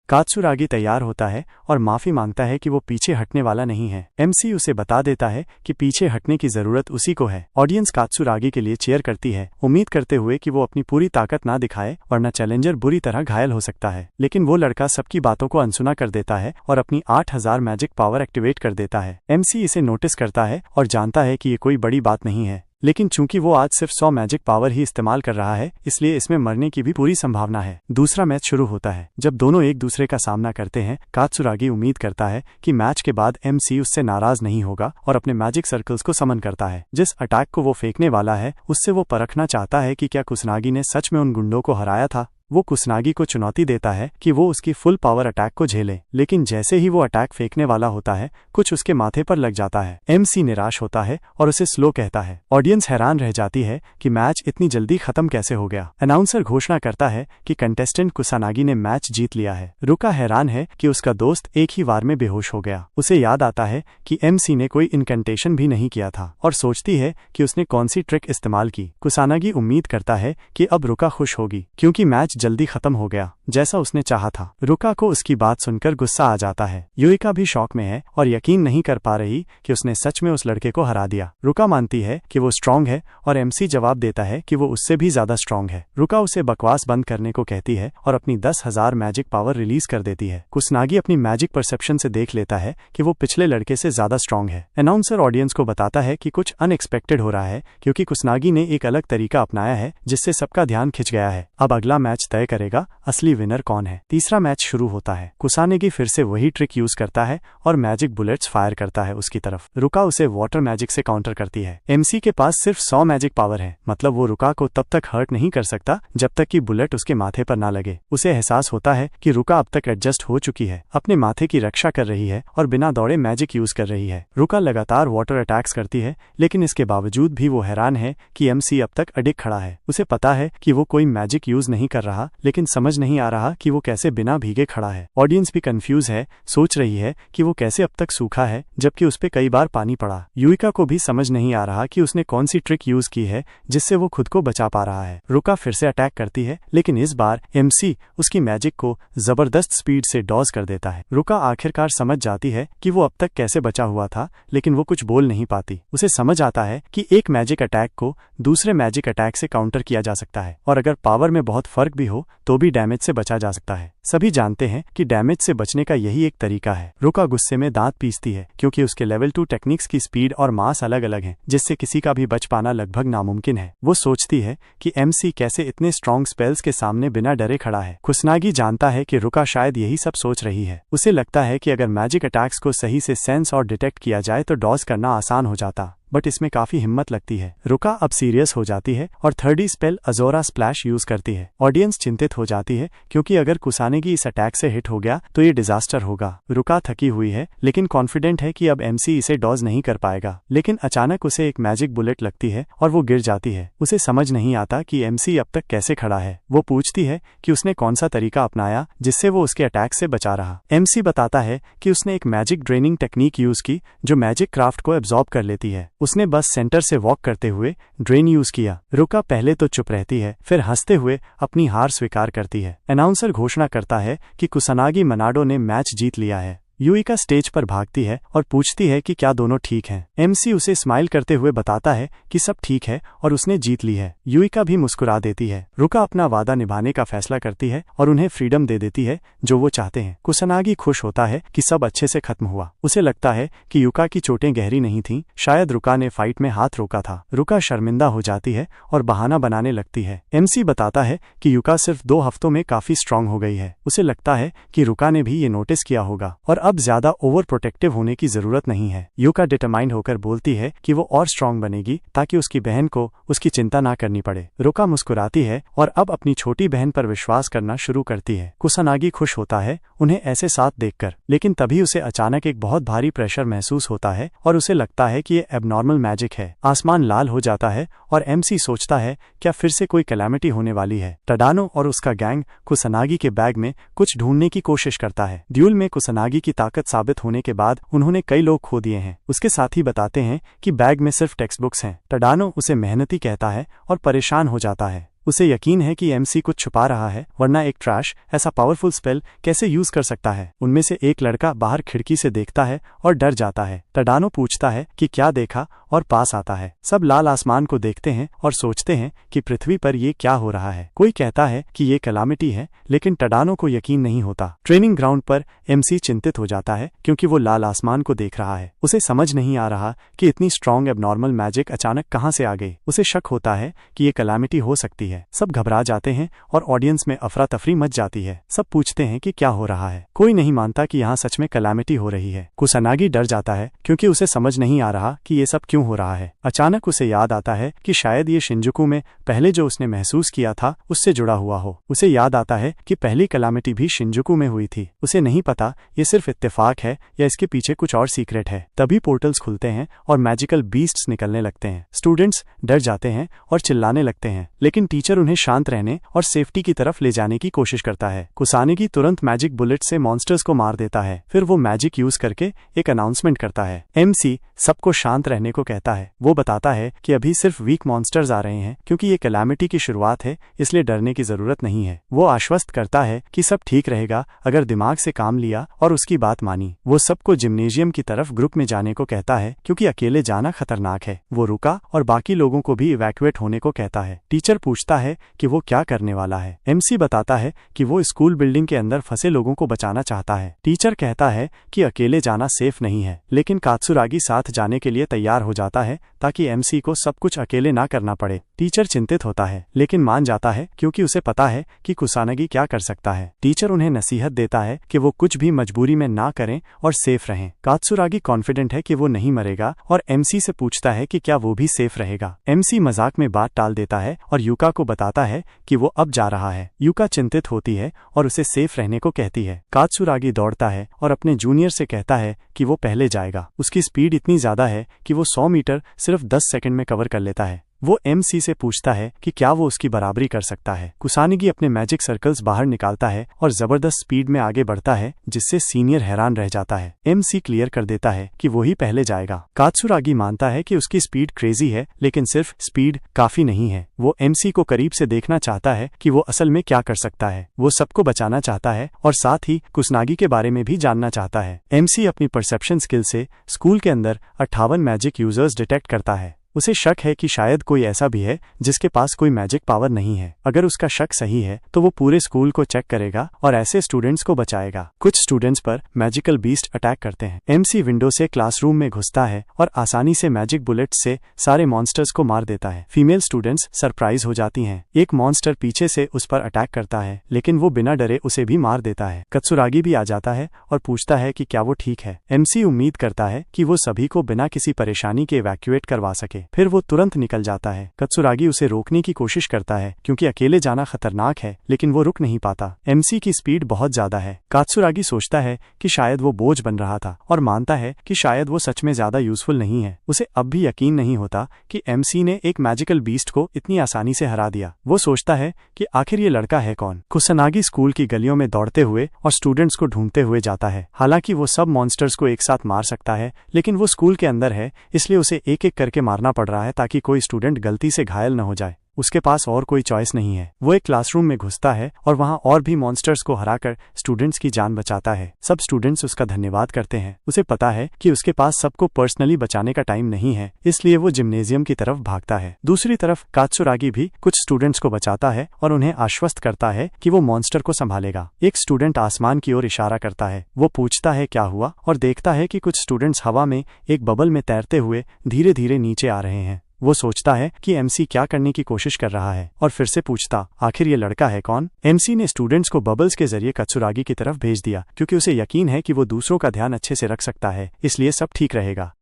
[SPEAKER 1] कात्सुरागी तैयार होता है और माफी मांगता है कि वो पीछे हटने वाला नहीं है। एमसी उसे बता देता है कि पीछे हटने की जरूरत उसी को है। ऑडियंस कात्सुरागी के लिए चीयर करती है, उम्मीद करते हुए कि वो अपनी पूरी ताकत ना दिखाए वरना चैलेंजर बुरी तरह घायल हो सकता है। लेकिन वो लड़का सबकी बातों को अनसुना कर देता है और अपनी 8000 मैजिक पावर एक्टिवेट कर देता है। एमसी इसे नोटिस करता है और जानता है कि ये कोई बड़ी बात नहीं है, लेकिन चूंकि वो आज सिर्फ 100 मैजिक पावर ही इस्तेमाल कर रहा है, इसलिए इसमें मरने की भी पूरी संभावना है। दूसरा मैच शुरू होता है। जब दोनों एक दूसरे का सामना करते हैं, कात्सुरागी उम्मीद करता है कि मैच के बाद एमसी उससे नाराज नहीं होगा और अपने मैजिक सर्कल्स को समन करता है। जिस अटैक को वो फेंकने वाला है, उससे वो परखना चाहता है कि क्या कुसनागी ने सच में उन गुंडों को हराया था। वो कुसनागी को चुनौती देता है कि वो उसकी फुल पावर अटैक को झेले, लेकिन जैसे ही वो अटैक फेंकने वाला होता है, कुछ उसके माथे पर लग जाता है। एमसी निराश होता है और उसे स्लो कहता है। ऑडियंस हैरान रह जाती है कि मैच इतनी जल्दी खत्म कैसे हो गया। अनाउंसर घोषणा करता है कि कंटेस्टेंट कुसानागी ने मैच जीत लिया है। रुका हैरान है कि उसका दोस्त एक ही वार में बेहोश हो गया। उसे याद आता है कि एमसी ने कोई इनकेंटेशन भी नहीं किया था और सोचती है कि उसने कौन सी ट्रिक इस्तेमाल की। कुसानागी उम्मीद करता है कि अब रुका खुश होगी क्योंकि मैच जल्दी खत्म हो गया जैसा उसने चाहा था। रुका को उसकी बात सुनकर गुस्सा आ जाता है। युइका भी शॉक में है और यकीन नहीं कर पा रही कि उसने सच में उस लड़के को हरा दिया। रुका मानती है कि वो स्ट्रांग है और एमसी जवाब देता है कि वो उससे भी ज्यादा स्ट्रांग है। रुका उसे बकवास बंद करने को कहती है और अपनी 10,000 मैजिक पावर रिलीज कर देती है। कुसनागी अपनी मैजिक परसेप्शन से देख लेता है कि वो पिछले लड़के से ज्यादा स्ट्रांग है। अनाउंसर ऑडियंस को बताता है कि कुछ अनएक्सपेक्टेड हो रहा है क्योंकि कुसनागी ने एक अलग तरीका अपनाया है जिससे सबका ध्यान खिंच गया है। अब अगला मैच तय करेगा असली विनर कौन है। तीसरा मैच शुरू होता है। कुसानेगी फिर से वही ट्रिक यूज करता है और मैजिक बुलेट्स फायर करता है उसकी तरफ। रुका उसे वाटर मैजिक से काउंटर करती है। एमसी के पास सिर्फ 100 मैजिक पावर है, मतलब वो रुका को तब तक हर्ट नहीं कर सकता जब तक कि बुलेट उसके माथे पर ना लगे। उसे एहसास होता है कि रुका अब तक एडजस्ट हो चुकी है, अपने माथे की रक्षा कर रही है और बिना दौड़े मैजिक यूज कर रही है। रुका लगातार वाटर अटैक्स करती है, लेकिन इसके बावजूद भी वो हैरान है कि एमसी अब तक अडिग खड़ा है। उसे पता है कि वो कोई मैजिक यूज नहीं कर रहा, लेकिन समझ नहीं आ रहा कि वो कैसे बिना भीगे खड़ा है। ऑडियंस भी कंफ्यूज है, सोच रही है कि वो कैसे अब तक सूखा है जबकि उस पे कई बार पानी पड़ा। युइका को भी समझ नहीं आ रहा कि उसने कौन सी ट्रिक यूज की है जिससे वो खुद को बचा पा रहा है। रुका फिर से अटैक करती है, लेकिन इस बार एमसी उसकी मैजिक को जबरदस्त स्पीड से डॉज कर देता है। रुका आखिरकार समझ जाती है कि वो अब तक कैसे बचा हुआ था, लेकिन वो कुछ बोल नहीं पाती। उसे समझ आता है कि एक मैजिक अटैक को दूसरे मैजिक अटैक से काउंटर किया जा सकता है और अगर पावर में बहुत फर्क भी हो तो भी डैमेज से बचा जा सकता है। सभी जानते हैं कि डैमेज से बचने का यही एक तरीका है। रुका गुस्से में दांत पीसती है क्योंकि उसके लेवल 2 टेक्निक्स की स्पीड और मास अलग अलग हैं, जिससे किसी का भी बच पाना लगभग नामुमकिन है। वो सोचती है कि एमसी कैसे इतने स्ट्रॉन्ग स्पेल्स के सामने बिना डरे खड़ा है। कुसनागी जानता है कि रुका शायद यही सब सोच रही है। उसे लगता है कि अगर मैजिक अटैक्स को सही से सेंस और डिटेक्ट किया जाए तो डॉज करना आसान हो जाता, बट इसमें काफी हिम्मत लगती है। रुका अब सीरियस हो जाती है और 3rd स्पेल अजोरा स्प्लैश यूज करती है। ऑडियंस चिंतित हो जाती है क्योंकि अगर कुसानेगी इस अटैक से हिट हो गया तो ये डिजास्टर होगा। रुका थकी हुई है लेकिन कॉन्फिडेंट है कि अब एमसी इसे डॉज नहीं कर पाएगा, लेकिन अचानक उसे एक मैजिक बुलेट लगती है और वो गिर जाती है। उसे समझ नहीं आता कि एमसी अब तक कैसे खड़ा है। वो पूछती है कि उसने कौन सा तरीका अपनाया जिससे वो उसके अटैक से बचा रहा। एमसी बताता है कि उसने एक मैजिक ड्रेनिंग टेक्निक यूज की जो मैजिक क्राफ्ट को एब्जॉर्ब कर लेती है। उसने बस सेंटर से वॉक करते हुए ड्रेन यूज किया। रुका पहले तो चुप रहती है, फिर हंसते हुए अपनी हार स्वीकार करती है। अनाउंसर घोषणा करता है कि कुसानागी मनाडो ने मैच जीत लिया है। युइका स्टेज पर भागती है और पूछती है कि क्या दोनों ठीक हैं। एमसी उसे स्माइल करते हुए बताता है कि सब ठीक है और उसने जीत ली है। युइका भी मुस्कुरा देती है। रुका अपना वादा निभाने का फैसला करती है और उन्हें फ्रीडम दे देती है जो वो चाहते हैं। कुसानागी खुश होता है कि सब अच्छे से खत्म हुआ। उसे लगता है कि युका की चोटें गहरी नहीं थीं, शायद रुका ने फाइट में हाथ रोका था। रुका शर्मिंदा हो जाती है और बहाना बनाने लगती है। एमसी बताता है कि युका सिर्फ 2 हफ्तों में काफी स्ट्रांग हो गई है। उसे लगता है कि रुका ने भी ये नोटिस किया होगा और अब ज्यादा ओवर प्रोटेक्टिव होने की जरूरत नहीं है। युका डिटरमाइंड होकर बोलती है कि वो और स्ट्रांग बनेगी ताकि उसकी बहन को उसकी चिंता ना करनी पड़े। रुका मुस्कुराती है और अब अपनी छोटी बहन पर विश्वास करना शुरू करती है। कुसानागी खुश होता है उन्हें ऐसे साथ देखकर, लेकिन तभी उसे अचानक एक बहुत भारी प्रेशर महसूस होता है और उसे लगता है कि ये एबनॉर्मल मैजिक है। आसमान लाल हो जाता है और एमसी सोचता है क्या फिर से कोई कैलामिटी होने वाली है। टडानो और उसका गैंग कुसानागी के बैग में कुछ ढूंढने की कोशिश करता है। ड्यूल में कुसानागी की ताकत साबित होने के बाद उन्होंने कई लोग खो दिए हैं। उसके साथी बताते हैं कि बैग में सिर्फ टेक्स्ट बुक्स हैं। टडानो उसे मेहनती कहता है और परेशान हो जाता है। उसे यकीन है कि एमसी कुछ छुपा रहा है, वरना एक ट्रैश ऐसा पावरफुल स्पेल कैसे यूज कर सकता है। उनमें से एक लड़का बाहर खिड़की से देखता है और डर जाता है। टडानो पूछता है कि क्या देखा और पास आता है। सब लाल आसमान को देखते हैं और सोचते हैं कि पृथ्वी पर ये क्या हो रहा है। कोई कहता है कि ये कैलामिटी है, लेकिन टडानो को यकीन नहीं होता। ट्रेनिंग ग्राउंड पर एमसी चिंतित हो जाता है क्योंकि वो लाल आसमान को देख रहा है। उसे समझ नहीं आ रहा कि इतनी स्ट्रॉन्ग एबनॉर्मल मैजिक अचानक कहां से आ गई। उसे शक होता है कि ये कैलामिटी हो सकती है। सब घबरा जाते हैं और ऑडियंस में अफरा तफरी मच जाती है। सब पूछते हैं कि क्या हो रहा है। कोई नहीं मानता कि यहाँ सच में कैलामिटी हो रही है। कुसानागी डर जाता है क्योंकि उसे समझ नहीं आ रहा कि ये सब क्यों हो रहा है। अचानक उसे याद आता है कि शायद ये शिंजुकू में पहले जो उसने महसूस किया था उससे जुड़ा हुआ हो। उसे याद आता है कि पहली कैलामिटी भी शिंजुकू में हुई थी। उसे नहीं पता ये सिर्फ इत्तेफाक है या इसके पीछे कुछ और सीक्रेट है। तभी पोर्टल्स खुलते हैं और मैजिकल बीस्ट्स निकलने लगते हैं। स्टूडेंट्स डर जाते हैं और चिल्लाने लगते हैं, लेकिन टीचर उन्हें शांत रहने और सेफ्टी की तरफ ले जाने की कोशिश करता है। कुसानेगी तुरंत मैजिक बुलेट से मॉन्स्टर्स को मार देता है। फिर वो मैजिक यूज करके एक अनाउंसमेंट करता है। एमसी सबको शांत रहने को कहता है। वो बताता है कि अभी सिर्फ वीक मॉन्स्टर्स आ रहे हैं क्योंकि ये कैलामिटी की शुरुआत है, इसलिए डरने की जरूरत नहीं है। वो आश्वस्त करता है कि सब ठीक रहेगा अगर दिमाग से काम लिया और उसकी बात मानी। वो सबको जिम्नेजियम की तरफ ग्रुप में जाने को कहता है क्योंकि अकेले जाना खतरनाक है। वो रुका और बाकी लोगों को भी इवैक्यूएट होने को कहता है। टीचर पूछता है कि वो क्या करने वाला है। एमसी बताता है कि वो स्कूल बिल्डिंग के अंदर फंसे लोगों को बचाना चाहता है। टीचर कहता है कि अकेले जाना सेफ नहीं है, लेकिन कात्सुरागी साथ जाने के लिए तैयार हो जाता है ताकि एमसी को सब कुछ अकेले ना करना पड़े। टीचर चिंतित होता है लेकिन मान जाता है क्योंकि उसे पता है कि कुसानगी क्या कर सकता है। टीचर उन्हें नसीहत देता है कि वो कुछ भी मजबूरी में ना करें और सेफ रहें। कात्सुरागी कॉन्फिडेंट है कि वो नहीं मरेगा और एमसी से पूछता है कि क्या वो भी सेफ रहेगा। एमसी मजाक में बात टाल देता है और यूका को बताता है कि वो अब जा रहा है। यूका चिंतित होती है और उसे सेफ रहने को कहती है। कात्सुरागी दौड़ता है और अपने जूनियर से कहता है कि वो पहले जाएगा। उसकी स्पीड इतनी ज्यादा है कि वो 100 मीटर सिर्फ 10 सेकंड में कवर कर लेता है। वो एमसी से पूछता है कि क्या वो उसकी बराबरी कर सकता है। कुसानगी अपने मैजिक सर्कल्स बाहर निकालता है और जबरदस्त स्पीड में आगे बढ़ता है, जिससे सीनियर हैरान रह जाता है। एमसी क्लियर कर देता है कि वो ही पहले जाएगा। कात्सुरागी मानता है कि उसकी स्पीड क्रेजी है, लेकिन सिर्फ स्पीड काफी नहीं है। वो एमसी को करीब से देखना चाहता है कि वो असल में क्या कर सकता है। वो सबको बचाना चाहता है और साथ ही कुसानगी के बारे में भी जानना चाहता है। एमसी अपनी परसेप्शन स्किल से स्कूल के अंदर 58 मैजिक यूजर्स डिटेक्ट करता है। उसे शक है कि शायद कोई ऐसा भी है जिसके पास कोई मैजिक पावर नहीं है। अगर उसका शक सही है तो वो पूरे स्कूल को चेक करेगा और ऐसे स्टूडेंट्स को बचाएगा। कुछ स्टूडेंट्स पर मैजिकल बीस्ट अटैक करते हैं। एमसी विंडो से क्लासरूम में घुसता है और आसानी से मैजिक बुलेट से सारे मॉन्स्टर्स को मार देता है। फीमेल स्टूडेंट्स सरप्राइज हो जाती हैं। एक मॉन्स्टर पीछे से उस पर अटैक करता है, लेकिन वो बिना डरे उसे भी मार देता है। कात्सुरागी भी आ जाता है और पूछता है कि क्या वो ठीक है। एमसी उम्मीद करता है कि वो सभी को बिना किसी परेशानी के इवैक्यूएट करवा सके। फिर वो तुरंत निकल जाता है। कात्सुरागी उसे रोकने की कोशिश करता है क्योंकि अकेले जाना खतरनाक है, लेकिन वो रुक नहीं पाता। एमसी की स्पीड बहुत ज्यादा है। कात्सुरागी सोचता है कि शायद वो बोझ बन रहा था और मानता है कि शायद वो सच में ज्यादा यूजफुल नहीं है। उसे अब भी यकीन नहीं होता कि एमसी ने एक मैजिकल बीस्ट को इतनी आसानी से हरा दिया। वो सोचता है कि आखिर ये लड़का है कौन। कुसानगी स्कूल की गलियों में दौड़ते हुए और स्टूडेंट्स को ढूंढते हुए जाता है। हालांकि वो सब मॉन्स्टर्स को एक साथ मार सकता है, लेकिन वो स्कूल के अंदर है, इसलिए उसे एक एक करके मारना पड़ रहा है ताकि कोई स्टूडेंट गलती से घायल न हो जाए। उसके पास और कोई चॉइस नहीं है। वो एक क्लासरूम में घुसता है और वहां और भी मॉन्स्टर्स को हराकर स्टूडेंट्स की जान बचाता है। सब स्टूडेंट्स उसका धन्यवाद करते हैं। उसे पता है कि उसके पास सबको पर्सनली बचाने का टाइम नहीं है, इसलिए वो जिम्नेजियम की तरफ भागता है। दूसरी तरफ कात्सुरागी भी कुछ स्टूडेंट्स को बचाता है और उन्हें आश्वस्त करता है कि वो मॉन्स्टर को संभालेगा। एक स्टूडेंट आसमान की ओर इशारा करता है। वो पूछता है क्या हुआ और देखता है कि कुछ स्टूडेंट्स हवा में एक बबल में तैरते हुए धीरे धीरे नीचे आ रहे हैं। वो सोचता है कि एमसी क्या करने की कोशिश कर रहा है और फिर से पूछता, आखिर ये लड़का है कौन। एमसी ने स्टूडेंट्स को बबल्स के जरिए कात्सुरागी की तरफ भेज दिया क्योंकि उसे यकीन है कि वो दूसरों का ध्यान अच्छे से रख सकता है, इसलिए सब ठीक रहेगा।